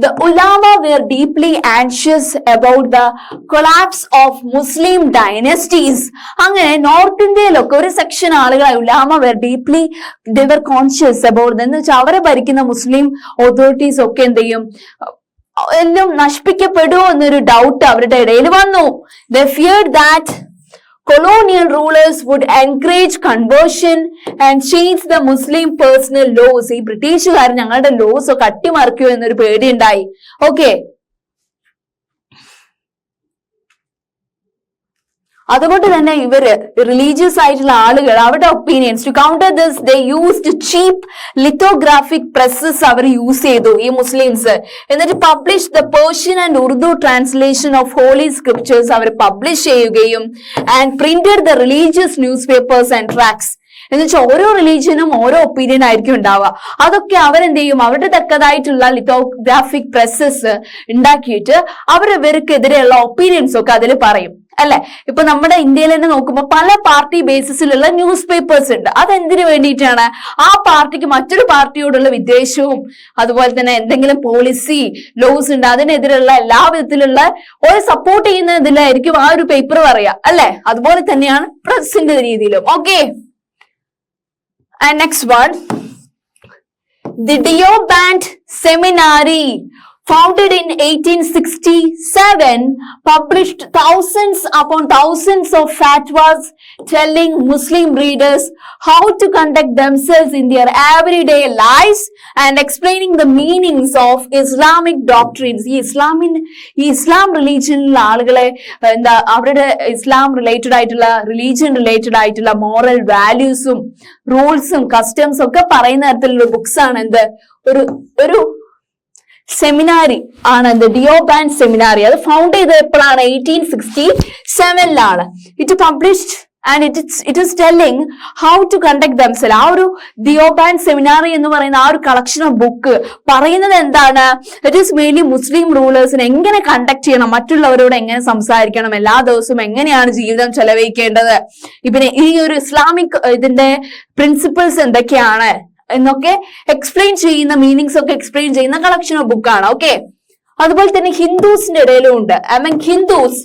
the ulama were deeply anxious about the collapse of Muslim dynasties. അങ്ങനെ നോർത്ത് ഇന്ത്യയിലൊക്കെ ഒരു സെക്ഷൻ ആളുകൾ Ulama they were conscious about എന്ന് വെച്ചാൽ അവരെ ഭരിക്കുന്ന മുസ്ലിം അതോറിറ്റീസ് ഒക്കെ എന്ത് ചെയ്യും, എല്ലാം നശിപ്പിക്കപ്പെടുമോ എന്നൊരു ഡൗട്ട് അവരുടെ ഇടയിൽ വന്നു. They feared that colonial rulers would encourage conversion and change the Muslim personal laws. ഈ ബ്രിട്ടീഷുകാർ ഞങ്ങളുടെ ലോസ് ഒക്കെ അട്ടിമറിക്കുമോ എന്നൊരു പേടി ഉണ്ടായി. ഓക്കെ, അതുകൊണ്ട് തന്നെ ഇവര് റിലീജിയസ് ആയിട്ടുള്ള ആളുകൾ അവരുടെ opinions to counter this they used cheap lithographic presses അവർ യൂസ് ചെയ്തു ഈ മുസ്ലിംസ്. എന്നിട്ട് publish the Persian and Urdu translation of holy scriptures അവർ പബ്ലിഷ് ചെയ്യുകയും and printed the religious newspapers and tracts. എന്ന് വെച്ചാൽ ഓരോ റിലീജിയനും ഓരോ ഒപ്പീനിയൻ ആയിരിക്കും ഉണ്ടാവുക. അതൊക്കെ അവരെന്ത് ചെയ്യും, അവരുടെ തക്കതായിട്ടുള്ള ലിത്തോഗ്രാഫിക് പ്രസ്സസ് ഉണ്ടാക്കിയിട്ട് ഇവർക്കെതിരെയുള്ള ഒപ്പീനിയൻസ് ഒക്കെ അതിൽ പറയും അല്ലെ. ഇപ്പൊ നമ്മുടെ ഇന്ത്യയിൽ തന്നെ നോക്കുമ്പോൾ പല പാർട്ടി ബേസിസിലുള്ള ന്യൂസ് പേപ്പേഴ്സ് ഉണ്ട്. അതെന്തിനു വേണ്ടിയിട്ടാണ്? ആ പാർട്ടിക്ക് മറ്റൊരു പാർട്ടിയോടുള്ള വിദ്വേഷവും അതുപോലെ തന്നെ എന്തെങ്കിലും പോളിസി ലോസ് ഉണ്ട് അതിനെതിരെയുള്ള എല്ലാ വിധത്തിലുള്ള ഒരു സപ്പോർട്ട് ചെയ്യുന്നതിലായിരിക്കും ആ ഒരു പേപ്പർ പറയാ അല്ലെ. അതുപോലെ തന്നെയാണ് പ്രസിന്റെ രീതിയിലും. Okay, and next one, the Deoband Seminary, founded in 1867, published thousands upon thousands of fatwas telling Muslim readers how to conduct themselves in their everyday lives and explaining the meanings of Islamic doctrines. ഈ ഇസ്ലാം റിലീജിയനിലുള്ള ആളുകളെ അവരുടെ ഇസ്ലാം related ആയിട്ടുള്ള religion related ആയിട്ടുള്ള moral വാല്യൂസും റൂൾസും കസ്റ്റംസും ഒക്കെ പറയുന്ന തരത്തിലുള്ള books ആണ് ഒരു സെമിനാരി ആണ് ഡിയോബാൻഡ് സെമിനാരി. അത് ഫൗണ്ട് ചെയ്തത് എപ്പോഴാണ്? 1867 it published and it is telling how to conduct themselves. ആ ഒരു ഡിയോബാൻഡ് സെമിനാറി എന്ന് പറയുന്ന ആ ഒരു കളക്ഷൻ ഓഫ് ബുക്ക് പറയുന്നത് എന്താണ്? ഇറ്റ് ഈസ് മെയിൻലി മുസ്ലിം റൂളേഴ്സിനെ എങ്ങനെ കണ്ടക്ട് ചെയ്യണം, മറ്റുള്ളവരോട് എങ്ങനെ സംസാരിക്കണം, എല്ലാ ദിവസവും എങ്ങനെയാണ് ജീവിതം ചെലവഴിക്കേണ്ടത്, പിന്നെ ഈ ഒരു ഇസ്ലാമിക് ഇതിന്റെ പ്രിൻസിപ്പിൾസ് എന്തൊക്കെയാണ് എന്നൊക്കെ എക്സ്പ്ലെയിൻ ചെയ്യുന്ന മീനിങ്സ് ഒക്കെ എക്സ്പ്ലെയിൻ ചെയ്യുന്ന കളക്ഷൻ ഓഫ് ബുക്കാണ്. ഓക്കെ, അതുപോലെ തന്നെ ഹിന്ദുസിന്റെ ഇടയിലും ഉണ്ട്. Among Hindus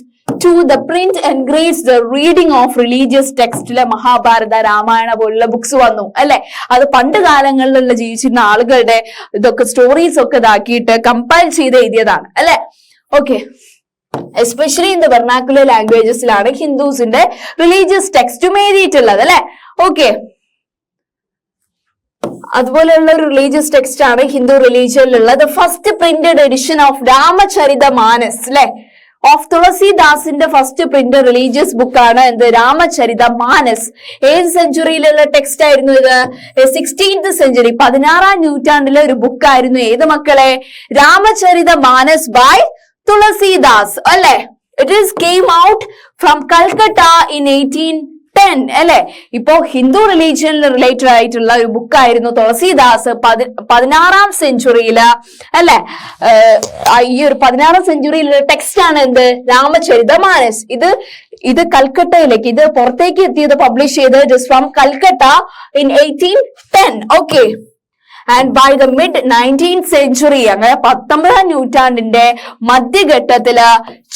to the print encourage the reading of religious ടെക്സ്റ്റിലെ മഹാഭാരത രാമായണ പോലുള്ള ബുക്സ് വന്നു അല്ലെ. അത് പണ്ട് കാലങ്ങളിലുള്ള ജീവിച്ചിരുന്ന ആളുകളുടെ ഇതൊക്കെ സ്റ്റോറീസ് ഒക്കെ ഇതാക്കിയിട്ട് കമ്പൈൽ ചെയ്ത് എഴുതിയതാണ് അല്ലെ. Okay, especially in the vernacular ലാംഗ്വേജസിലാണ് ഹിന്ദുസിന്റെ റിലീജിയസ് ടെക്സ്റ്റും എഴുതിയിട്ടുള്ളത് അല്ലെ. ഓക്കെ, അതുപോലെയുള്ള ഒരു റിലീജിയസ് ടെക്സ്റ്റ് ആണ് ഹിന്ദു റിലീജിയനിലുള്ളത്. First printed edition of Ramcharitmanas അല്ലെ, ഓഫ് തുളസിദാസിന്റെ ഫസ്റ്റ് പ്രിന്റഡ് റിലീജിയസ് ബുക്കാണ് രാമചരിത മാനസ്. ഏത് സെഞ്ചുറിയിലുള്ള ടെക്സ്റ്റ് ആയിരുന്നു ഇത്? 16th സെഞ്ചുറി, 16ാം നൂറ്റാണ്ടിലെ ഒരു ബുക്കായിരുന്നു. ഏത് മക്കളെ? രാമചരിത മാനസ് ബൈ തുളസിദാസ് അല്ലെ. It is came out from Calcutta in 1810 അല്ലെ. ഇപ്പോ ഹിന്ദു റിലീജിയനിൽ റിലേറ്റഡ് ആയിട്ടുള്ള ഒരു ബുക്കായിരുന്നു തുളസിദാസ് 16ാം സെഞ്ചുറിയില് അല്ലെ. ഈ ഒരു 16ാം സെഞ്ചുറിയിലുള്ള ടെക്സ്റ്റ് ആണ് രാമചരിത മാനസ്. ഇത് കൽക്കട്ടയിലേക്ക്, ഇത് പുറത്തേക്ക് എത്തിയത് പബ്ലിഷ് ചെയ്തത് from Calcutta in 1810. Okay, and by the mid 19th century, അങ്ങനെ 19ാം നൂറ്റാണ്ടിന്റെ മധ്യഘട്ടത്തില്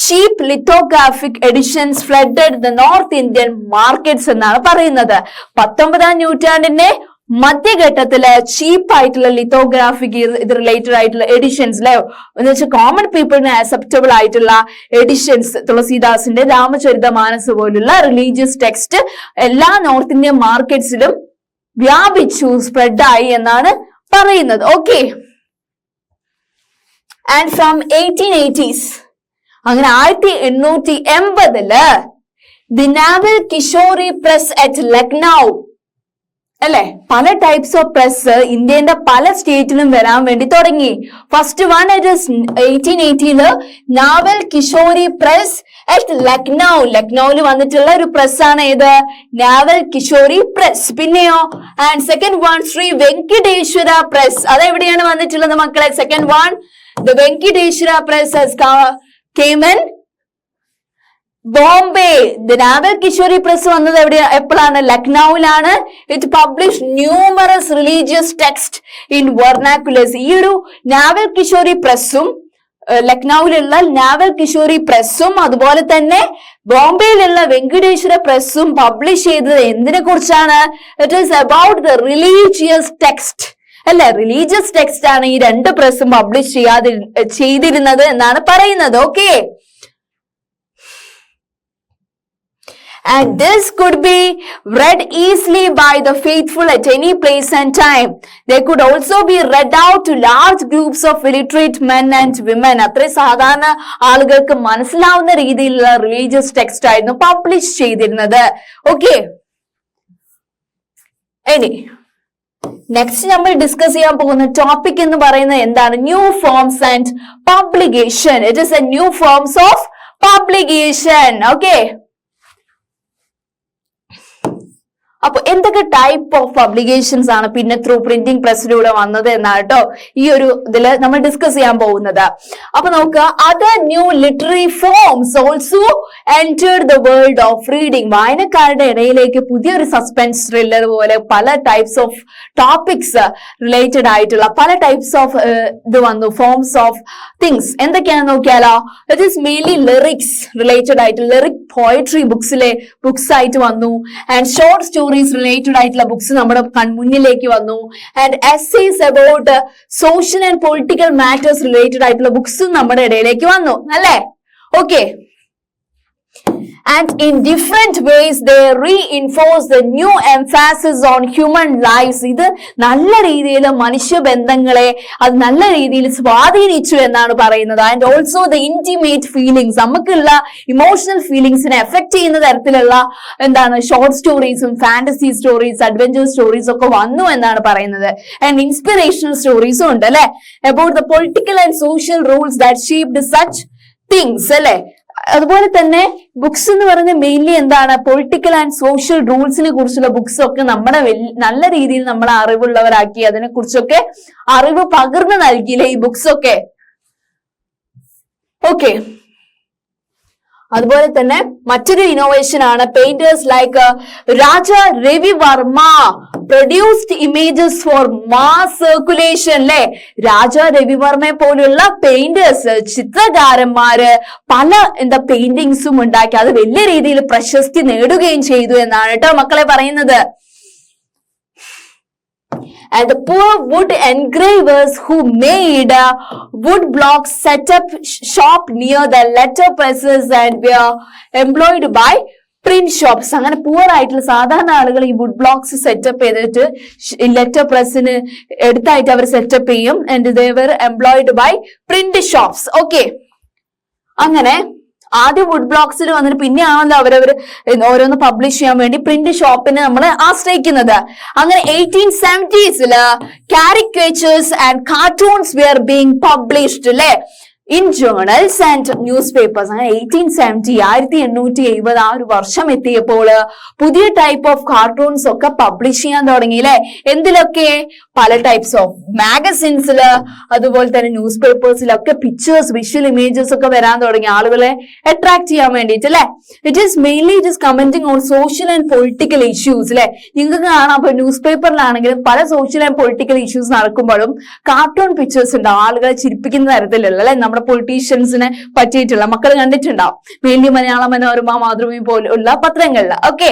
cheap lithographic editions flooded the north Indian markets എന്നാണ് പറയുന്നത്. 19ാം നൂറ്റാണ്ടിന്റെ മധ്യഘട്ടത്തില് ചീപ്പ് ആയിട്ടുള്ള ലിത്തോഗ്രാഫിക് ഇത് റിലേറ്റഡ് ആയിട്ടുള്ള എഡിഷൻസ് അല്ലെ, എന്ന് വെച്ചാൽ കോമൺ പീപ്പിളിന് അക്സെപ്റ്റബിൾ ആയിട്ടുള്ള എഡിഷൻസ് തുളസിദാസിന്റെ രാമചരിത മാനസ് പോലുള്ള റിലീജിയസ് ടെക്സ്റ്റ് എല്ലാ നോർത്ത് ഇന്ത്യൻ മാർക്കറ്റ്സിലും വ്യാപിച്ചു, സ്പ്രെഡായി എന്നാണ് പറയുന്നത്. ഓക്കെ, ആൻഡ് ഫ്രം 1880s, അങ്ങനെ 1880 the Nawal Kishore press at Lucknow അല്ലെ. പല ടൈപ്സ് ഓഫ് പ്രസ് ഇന്ത്യന്റെ പല സ്റ്റേറ്റിലും വരാൻ വേണ്ടി തുടങ്ങി. First one it is 1880 Nawal Kishore press at Lucknow. ലക്നൌവിൽ വന്നിട്ടുള്ള ഒരു പ്രസ് ആണ് ഏത്? നാവൽ കിഷോറി പ്രസ്. പിന്നെയോ and second one Shri Venkateshwara press. അതെവിടെയാണ് വന്നിട്ടുള്ളത് മക്കളെ? Second one the Venkateshwara press came in Bombay. The Nawal Kishore press വന്നത് എപ്പോഴാണ്? ലക്നൌവിലാണ്. It publish numerous religious text in vernaculars. ഈ ഒരു നാവൽ കിഷോറി പ്രസ്സും ലക്നൌവിലുള്ള നാവൽ കിഷോറി പ്രസ്സും അതുപോലെ തന്നെ ബോംബെയിലുള്ള വെങ്കടേശ്വര പ്രസ്സും പബ്ലിഷ് ചെയ്തത് എന്തിനെ കുറിച്ചാണ്? It is about the religious text അല്ലെ. റിലീജിയസ് ടെക്സ്റ്റ് ആണ് ഈ രണ്ട് പ്രസ്സും പബ്ലിഷ് ചെയ്തിരുന്നത് എന്നാണ് പറയുന്നത്. Okay, And this could be read easily by the faithful at any place and time. They could also be read out to large groups of illiterate men and women. അത്ര സാധാരണ ആളുകൾക്ക് മനസ്സിലാവുന്ന രീതിയിലുള്ള റിലീജിയസ് ടെക്സ്റ്റ് ആയിരുന്നു publish ചെയ്തിരുന്നത്. Okay, ഇനി next നമ്മൾ discuss ചെയ്യാൻ പോകുന്ന ടോപ്പിക് എന്ന് പറയുന്നത് എന്താണ്? New forms and publication. It is A new forms of publication. Okay, അപ്പൊ എന്തൊക്കെ ടൈപ്പ് ഓഫ് പബ്ലിക്കേഷൻസ് ആണ് പിന്നെ ത്രൂ പ്രിന്റിംഗ് പ്രസ്സിലൂടെ വന്നത് എന്നാണ് കേട്ടോ ഈ ഒരു ഇതില് നമ്മൾ ഡിസ്കസ് ചെയ്യാൻ പോകുന്നത്. അപ്പൊ നോക്കുക, other new literary forms also entered the world of reading. വായനക്കാരുടെ ഇടയിലേക്ക് പുതിയൊരു സസ്പെൻസ് ത്രില്ലർ പോലെ പല ടൈപ്സ് ഓഫ് ടോപ്പിക്സ് റിലേറ്റഡ് ആയിട്ടുള്ള പല ടൈപ്സ് ഓഫ് ഇത് വന്നു, ഫോംസ് ഓഫ് തിങ്സ്. എന്തൊക്കെയാണെന്ന് നോക്കിയാലോ, it is mainly lyrics related ആയിട്ട് ലിറിക് പോയട്രി ബുക്സിലെ ബുക്സ് ആയിട്ട് വന്നു. ആൻഡ് ഷോർട്ട് സ്റ്റോറീസ് റിലേറ്റഡ് ആയിട്ടുള്ള ബുക്സ് നമ്മുടെ മുന്നിലേക്ക് വന്നു. And essays about social and political matters related ആയിട്ടുള്ള ബുക്സും നമ്മുടെ ഇടയിലേക്ക് വന്നു അല്ലേ? Okay, and in different ways they reinforce the new emphasis on human lives. ഇത് നല്ല രീതിയിൽ മനുഷ്യബന്ധങ്ങളെ അത് നല്ല രീതിയിൽ സ്വാധീനിച്ചു എന്നാണ് പറയുന്നത്. And also the intimate feelings, നമുക്കുള്ള ഇമോഷണൽ ഫീലിംഗ്സിനെ എഫക്ട് ചെയ്യുന്ന തരത്തിലുള്ള എന്താണ് ഷോർട്ട് സ്റ്റോറീസും ഫാന്റസി സ്റ്റോറീസ് അഡ്വഞ്ചർ സ്റ്റോറീസ് ഒക്കെ വന്നു എന്നാണ് പറയുന്നത്. ആൻഡ് ഇൻസ്പിറേഷണൽ സ്റ്റോറീസും ഉണ്ട് അല്ലെ, about the political and social rules that shaped such things അല്ലെ. അതുപോലെ തന്നെ ബുക്സ് എന്ന് പറയുന്നത് മെയിൻലി എന്താണ്, പൊളിറ്റിക്കൽ ആൻഡ് സോഷ്യൽ റൂൾസിനെ കുറിച്ചുള്ള ബുക്സ് ഒക്കെ നമ്മുടെ നല്ല രീതിയിൽ നമ്മളെ അറിവുള്ളവരാക്കി അതിനെ കുറിച്ചൊക്കെ അറിവ് പകർന്നു നൽകിയില്ലേ ഈ ബുക്സ് ഒക്കെ. ഓക്കെ, അതുപോലെ തന്നെ മറ്റൊരു ഇന്നോവേഷൻ ആണ് painters like Raja Ravi Varma produced images for mass circulation അല്ലെ. രാജ രവിവർമ്മയെ പോലുള്ള പെയിന്റേഴ്സ് ചിത്രകാരന്മാര് പല പെയിന്റിങ്സും ഉണ്ടാക്കി അത് വലിയ രീതിയിൽ പ്രശസ്തി നേടുകയും ചെയ്തു എന്നാണ് കേട്ടോ മക്കളെ പറയുന്നത്. And the poor wood engravers who made wood blocks set up shop near the letter presses and were employed by print shops. അങ്ങനെ പൂവർ ആയിട്ടുള്ള സാധാരണ ആളുകൾ ഈ വുഡ് ബ്ലോക്സ് സെറ്റപ്പ് ചെയ്തിട്ട് ലെറ്റർ പ്രസ്സിന് എടുത്തായിട്ട് അവർ സെറ്റപ്പ് ചെയ്യും. and they were employed by print shops. Okay, അങ്ങനെ ആദ്യം would ബ്ലോക്സിൽ വന്നിട്ട് പിന്നെയാണല്ലോ അവരവർ ഓരോന്ന് പബ്ലിഷ് ചെയ്യാൻ വേണ്ടി പ്രിന്റ് ഷോപ്പിനെ നമ്മൾ ആശ്രയിക്കുന്നത്. അങ്ങനെ 1870s caricatures and cartoons were being published അല്ലെ in journals and newspapers. അങ്ങനെ 1870 ആ ഒരു വർഷം എത്തിയപ്പോൾ പുതിയ ടൈപ്പ് ഓഫ് കാർട്ടൂൺസ് ഒക്കെ പബ്ലിഷ് ചെയ്യാൻ തുടങ്ങി അല്ലെ. എന്തിലൊക്കെ? പല ടൈപ്സ് ഓഫ് മാഗസിൻസില് അതുപോലെ തന്നെ ന്യൂസ് പേപ്പേഴ്സിലൊക്കെ പിക്ചേഴ്സ് വിഷ്വൽ ഇമേജസ് ഒക്കെ വരാൻ തുടങ്ങി ആളുകളെ അട്രാക്ട് ചെയ്യാൻ വേണ്ടിയിട്ട് അല്ലെ. It is mainly it is commenting on social and political issues അല്ലെ. നിങ്ങൾക്ക് കാണാം അപ്പൊ ന്യൂസ് പേപ്പറിലാണെങ്കിലും പല സോഷ്യൽ ആൻഡ് പൊളിറ്റിക്കൽ ഇഷ്യൂസ് നടക്കുമ്പോഴും കാർട്ടൂൺ പിക്ചേഴ്സ് ഉണ്ടാവും ആളുകളെ ചിരിപ്പിക്കുന്ന തരത്തിലുള്ള അല്ലെ. നമ്മുടെ പൊളിറ്റീഷ്യൻസിനെ പറ്റിയിട്ടുള്ള മക്കൾ കണ്ടിട്ടുണ്ടാവും മെയിൻലി മലയാള മനോരമ മാതൃഭൂമി പോലുള്ള പത്രങ്ങളിൽ. ഓക്കെ,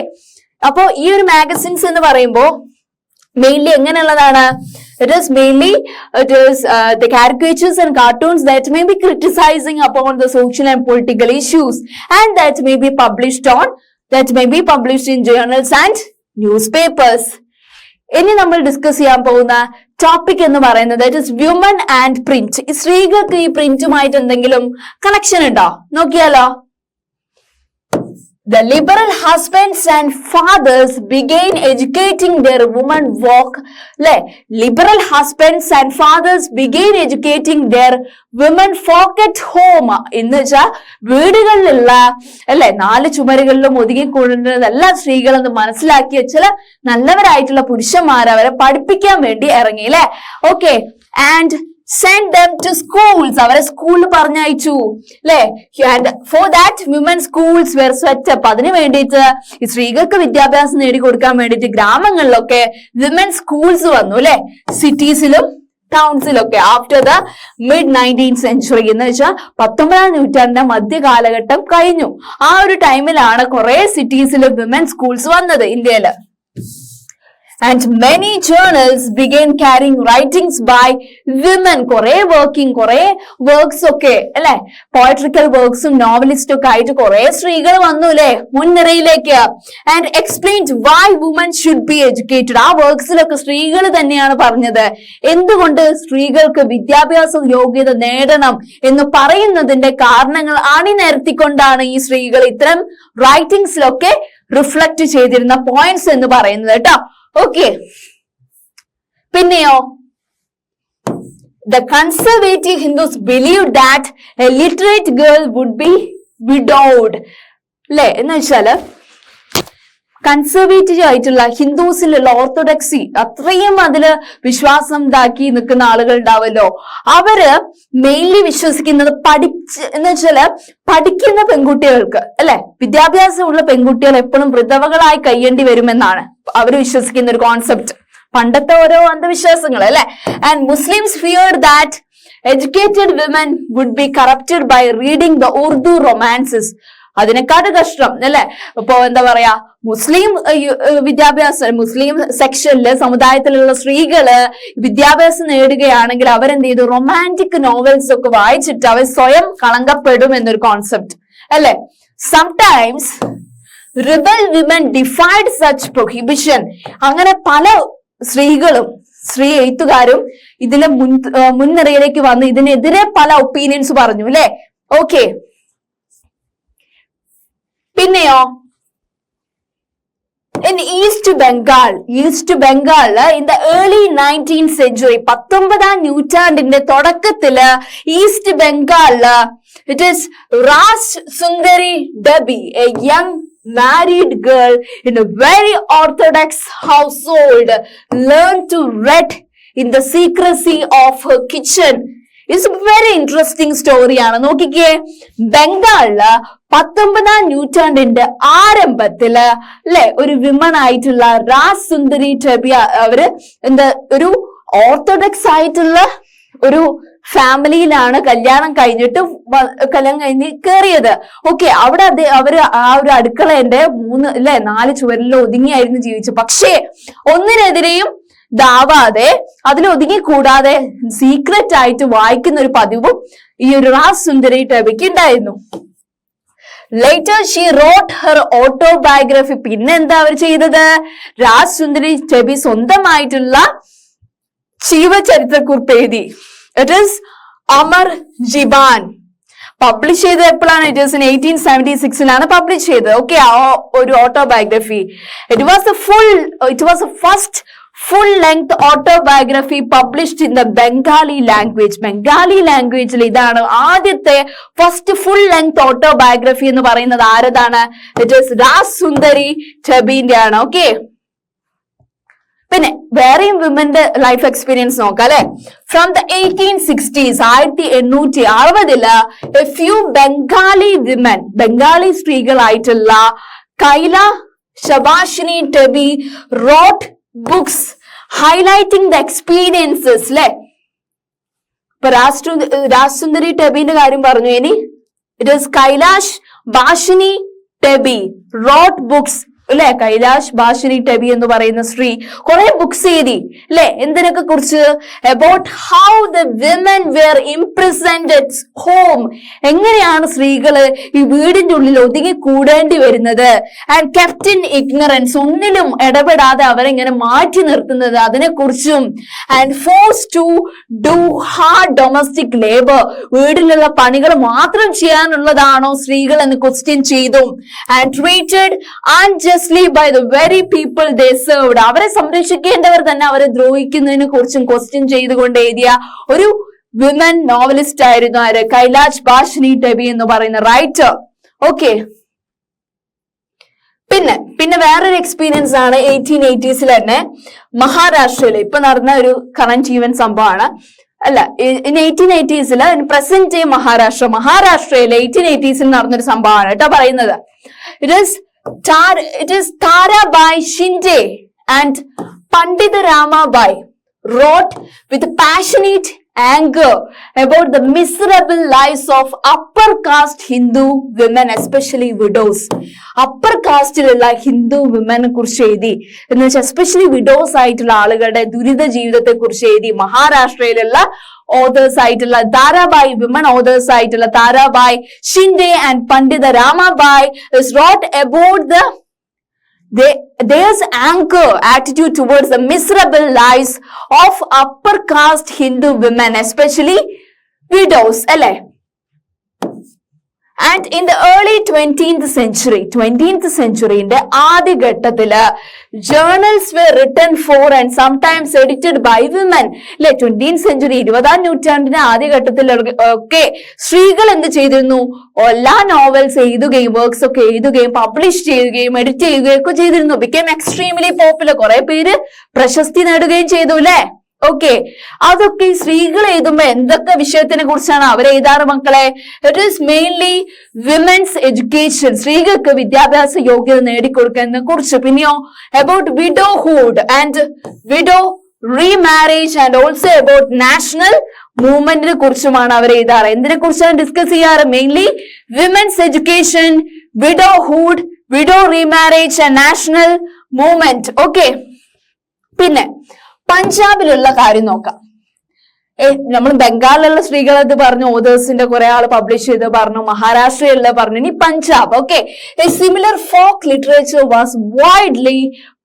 അപ്പോ ഈ ഒരു മാഗസിൻസ് എന്ന് പറയുമ്പോ mainly എങ്ങനെയുള്ളതാണ്? It is the caricatures and cartoons that may be criticizing upon the social and political issues and that may be published in journals and newspapers. ഇനി നമ്മൾ ഡിസ്കസ് ചെയ്യാൻ പോകുന്ന ടോപ്പിക് എന്ന് പറയുന്നത് it is woman and print. സ്ത്രീകൾക്ക് ഈ പ്രിന്റുമായിട്ട് എന്തെങ്കിലും connection ഉണ്ടോ? നോക്കിയാലോ. The liberal husbands and fathers began educating their women work. Liberal husbands and fathers began educating their women folk at home. എന്ന് വെച്ചാൽ വീടുകളിലുള്ള അല്ലെ 4 ചുമരുകളിലും ഒതുങ്ങിക്കൂടുന്നത് എല്ലാ സ്ത്രീകളെന്ന് മനസ്സിലാക്കിയ ചില നല്ലവരായിട്ടുള്ള പുരുഷന്മാർ അവരെ പഠിപ്പിക്കാൻ വേണ്ടി ഇറങ്ങി അല്ലെ. Okay, and send them to schools. അവരെ സ്കൂളിൽ പറഞ്ഞയച്ചു അല്ലെ. and for that women schools were set up. അതിനു വേണ്ടിയിട്ട് ഈ സ്ത്രീകൾക്ക് വിദ്യാഭ്യാസം നേടിക്കൊടുക്കാൻ വേണ്ടിയിട്ട് ഗ്രാമങ്ങളിലൊക്കെ women schools വന്നു അല്ലെ. സിറ്റീസിലും ടൗൺസിലൊക്കെ after the mid 19th century എന്ന് വെച്ചാൽ 19ാം നൂറ്റാണ്ടിന്റെ മധ്യകാലഘട്ടം കഴിഞ്ഞു. ആ ഒരു ടൈമിലാണ് കുറെ സിറ്റീസിൽ വിമൻ സ്കൂൾസ് വന്നത് ഇന്ത്യയില്. And many journals began carrying writings by women. കുറെ വർക്ക്സ് ഒക്കെ അല്ലെ, പോയട്രിക്കൽ വർക്ക്സും നോവലിസ്റ്റും ഒക്കെ ആയിട്ട് കുറെ സ്ത്രീകൾ വന്നു അല്ലെ മുൻനിരയിലേക്ക്. And explained why women should be educated. ആ വർക്ക്സിലൊക്കെ സ്ത്രീകൾ തന്നെയാണ് പറഞ്ഞത് എന്തുകൊണ്ട് സ്ത്രീകൾക്ക് വിദ്യാഭ്യാസ യോഗ്യത നേടണം എന്ന് പറയുന്നതിന്റെ കാരണങ്ങൾ അണിനിരത്തിക്കൊണ്ടാണ് ഈ സ്ത്രീകൾ ഇത്തരം റൈറ്റിംഗ്സിലൊക്കെ റിഫ്ലക്ട് ചെയ്തിരുന്ന പോയിന്റ്സ് എന്ന് പറയുന്നത് കേട്ടോ. ഓക്കെ, പിന്നെയോ the conservative Hindus believed that a literate girl would be widowed. അല്ലെ, എന്ന് വെച്ചാല് കൺസർവേറ്റീവ് ആയിട്ടുള്ള ഹിന്ദുസിലുള്ള ഓർത്തഡോക്സി അത്രയും അതില് വിശ്വാസം ഇതാക്കി നിൽക്കുന്ന ആളുകൾ ഉണ്ടാവല്ലോ, അവര് മെയിൻലി വിശ്വസിക്കുന്നത് എന്ന് വെച്ചാല് പഠിക്കുന്ന പെൺകുട്ടികൾക്ക് അല്ലെ, വിദ്യാഭ്യാസമുള്ള പെൺകുട്ടികൾ എപ്പോഴും വൃദ്ധവകളായി കഴിയേണ്ടി വരുമെന്നാണ് അവര് വിശ്വസിക്കുന്ന ഒരു കോൺസെപ്റ്റ്. പണ്ടത്തെ ഓരോ അന്ധവിശ്വാസങ്ങൾ അല്ലെ. And Muslims feared that educated women would be corrupted by reading the Urdu romances. അതിനെക്കാട്ട് കഷ്ടം അല്ലെ. ഇപ്പൊ എന്താ പറയാ, മുസ്ലിം മുസ്ലിം സെക്ഷനില് സമുദായത്തിലുള്ള സ്ത്രീകള് വിദ്യാഭ്യാസം നേടുകയാണെങ്കിൽ അവരെന്ത് ചെയ്തു, റൊമാൻറ്റിക് നോവൽസ് ഒക്കെ വായിച്ചിട്ട് അവർ സ്വയം കളങ്കപ്പെടും എന്നൊരു കോൺസെപ്റ്റ് അല്ലെ. Sometimes rebel women defied such prohibition. അങ്ങനെ പല സ്ത്രീകളും സ്ത്രീ എഴുത്തുകാരും ഇതിലെ മുൻനിരയിലേക്ക് വന്ന് ഇതിനെതിരെ പല ഒപ്പീനിയൻസ് പറഞ്ഞു അല്ലെ. ഓക്കെ, പിന്നെയോ in East Bengal in the early 19th century 19th നൂറ്റാണ്ടിന്റെ തുടക്കത്തില് east ബംഗാളില് it is Ras Sundari Devi, a young married girl in a very orthodox household, learned to read in the secrecy of her kitchen. It's a very interesting story ആണ്. നോക്കിക്കേ, ബംഗാളില് 19th നൂറ്റാണ്ടിന്റെ ആരംഭത്തില് അല്ലെ ഒരു women ആയിട്ടുള്ള Ras സുന്ദരി ടെബി അവര് ഒരു orthodox ആയിട്ടുള്ള ഒരു ഫാമിലിയിലാണ് കല്യാണം കഴിഞ്ഞ് കയറിയത്. ഓക്കെ, അവിടെ അവര് ആ ഒരു അടുക്കളന്റെ 4 ചുവരിൽ ഒതുങ്ങിയായിരുന്നു ജീവിച്ചത്. പക്ഷേ ഒന്നിനെതിരെയും ദാവാതെ അതിലൊതുങ്ങി കൂടാതെ സീക്രറ്റ് ആയിട്ട് വായിക്കുന്ന ഒരു പതിവും ഈ ഒരു റാസ് സുന്ദരി ടെബിക്ക് ഉണ്ടായിരുന്നു. Later she wrote her autobiography. പിന്നെ എന്താ അവർ ചെയ്തത്, റാസ് സുന്ദരി ടെബി സ്വന്തമായിട്ടുള്ള ജീവചരിത്രക്കുറിപ്പ് എഴുതി. It is Amar Jiban. Publish ചെയ്തത് എപ്പോഴാണ്? ഇറ്റ് ഈസ് ഇൻ 1876 പബ്ലിഷ് ചെയ്തത്. ഓക്കെ, ആ ഒരു autobiography. It was the first full-length autobiography published in the Bengali language. Bengali ലാംഗ്വേജിൽ ഇതാണ് ആദ്യത്തെ ഫസ്റ്റ് ഫുൾ ലെങ്ത് ഓട്ടോബയോഗ്രഫി എന്ന് പറയുന്നത്. ആരതാണ്? ഇറ്റ് ഈസ് റാസ് സുന്ദരി ടെബിന്റെ ആണ്. ഓക്കെ, പിന്നെ വേറെയും വിമന്റെ ലൈഫ് എക്സ്പീരിയൻസ് നോക്കാം അല്ലെ. From the 1860s 1860 a few Bengali women, Bengali സ്ത്രീകളായിട്ടുള്ള Kailashbashini Debi wrote books highlighting the experiences അല്ലെ. ഇപ്പൊ റാസ് സുന്ദരി ടെബിന്റെ കാര്യം പറഞ്ഞു. ഇനി it is Kailashbashini Debi wrote books അല്ലെ. കൈലാഷ് ബാഷിനി ടെബി എന്ന് പറയുന്ന സ്ത്രീ കുറെ ബുക്സ് എഴുതി അല്ലെ. എന്തിനൊക്കെ കുറിച്ച്? About how the women were imprisoned at home. എങ്ങനെയാണ് സ്ത്രീകള് ഈ വീടിന്റെ ഉള്ളിൽ ഒതുങ്ങി കൂടേണ്ടി വരുന്നത്. ആൻഡ് കെപ്റ്റ് ഇൻ ഇഗ്നറൻസ്, ഒന്നിലും ഇടപെടാതെ അവരെങ്ങനെ മാറ്റി നിർത്തുന്നത്, അതിനെ കുറിച്ചും. And force to do hard domestic labour, വീടിലുള്ള പണികൾ മാത്രം ചെയ്യാനുള്ളതാണോ സ്ത്രീകൾ എന്ന് ക്വസ്റ്റ്യൻ ചെയ്തു. And treated by the very people they served. അവരെ സംരക്ഷിക്കേണ്ടവർ തന്നെ അവരെ ദ്രോഹിക്കുന്നതിനെ കുറിച്ചും ക്വസ്റ്റ്യൻ ചെയ്തുകൊണ്ട് എഴുതിയ ഒരു വിമൻ നോവലിസ്റ്റ് ആയിരുന്നു ആര്? കൈലാഷ് ബാഷിനി ടെബി എന്ന് പറയുന്ന റൈറ്റർ. ഓക്കെ, പിന്നെ വേറൊരു എക്സ്പീരിയൻസ് ആണ് 1880s തന്നെ മഹാരാഷ്ട്രയിൽ ഇപ്പൊ നടന്ന ഒരു കറന്റ് ഈവന്റ് സംഭവമാണ് അല്ല. ഇൻ 1880s പ്രസന്റ് ഡേ മഹാരാഷ്ട്രയിൽ 1880s നടന്നൊരു സംഭവമാണ് കേട്ടോ പറയുന്നത്. It is Tarabai Shinde and Pandita Ramabai wrote with passionate anger about the miserable lives of upper caste Hindu women, especially widows. upper കാസ്റ്റിലുള്ള Hindu വിമനെ കുറിച്ച് എഴുതി എന്ന് വെച്ചാൽ എസ്പെഷ്യലി വിഡോസ് ആയിട്ടുള്ള ആളുകളുടെ ദുരിത ജീവിതത്തെ കുറിച്ച് എഴുതി. മഹാരാഷ്ട്രയിലുള്ള ഓതേഴ്സ് ആയിട്ടുള്ള താരാബായി, വിമൻ ഓതേഴ്സ് ആയിട്ടുള്ള താരാബായി ഷിൻഡെ ആൻഡ് പണ്ഡിത രാമാബായി is wrote about there's anger attitude towards the miserable lives of upper caste Hindu women, especially widows, alle. And in the early 20th century in the ആദ്യ ഘട്ടത്തില് journals were written for and sometimes edited by women. അല്ലെ 20th century 20ാം നൂറ്റാണ്ടിന്റെ ആദ്യ ഘട്ടത്തിൽ ഒക്കെ സ്ത്രീകൾ എന്ത് ചെയ്തിരുന്നു? എല്ലാ നോവൽസ് എഴുതുകയും വർക്ക്സ് ഒക്കെ എഴുതുകയും പബ്ലിഷ് ചെയ്യുകയും എഡിറ്റ് ചെയ്യുകയും ഒക്കെ ചെയ്തിരുന്നു. became extremely popular. കുറെ പേര് പ്രശസ്തി നേടുകയും ചെയ്തു അല്ലെ. ഓക്കെ, അതൊക്കെ സ്ത്രീകൾ എഴുതുമ്പോ എന്തൊക്കെ വിഷയത്തിനെ കുറിച്ചാണ് അവർ എഴുതാറ് മക്കളെ? It is mainly women's education, സ്ത്രീകൾക്ക് വിദ്യാഭ്യാസ യോഗ്യത നേടിക്കൊടുക്കുന്നതിനെ കുറിച്ച്. പിന്നെയോ about widowhood and widow remarriage and also about national മൂവ്മെന്റിനെ കുറിച്ചുമാണ് അവർ എഴുതാറ്. എന്തിനെ കുറിച്ചാണ് ഡിസ്കസ് ചെയ്യാറ്? Mainly women's education, widowhood, widow remarriage and national movement. Okay, പിന്നെ പഞ്ചാബിലുള്ള കാര്യം നോക്കാം. നമ്മൾ ബംഗാളിലുള്ള സ്ത്രീകളത് പറഞ്ഞു, ഓതേഴ്സിന്റെ കുറെ ആൾ പബ്ലിഷ് ചെയ്ത് പറഞ്ഞു, മഹാരാഷ്ട്രയിലുള്ള പറഞ്ഞു. ഇനി Punjab. Okay, A similar folk literature was widely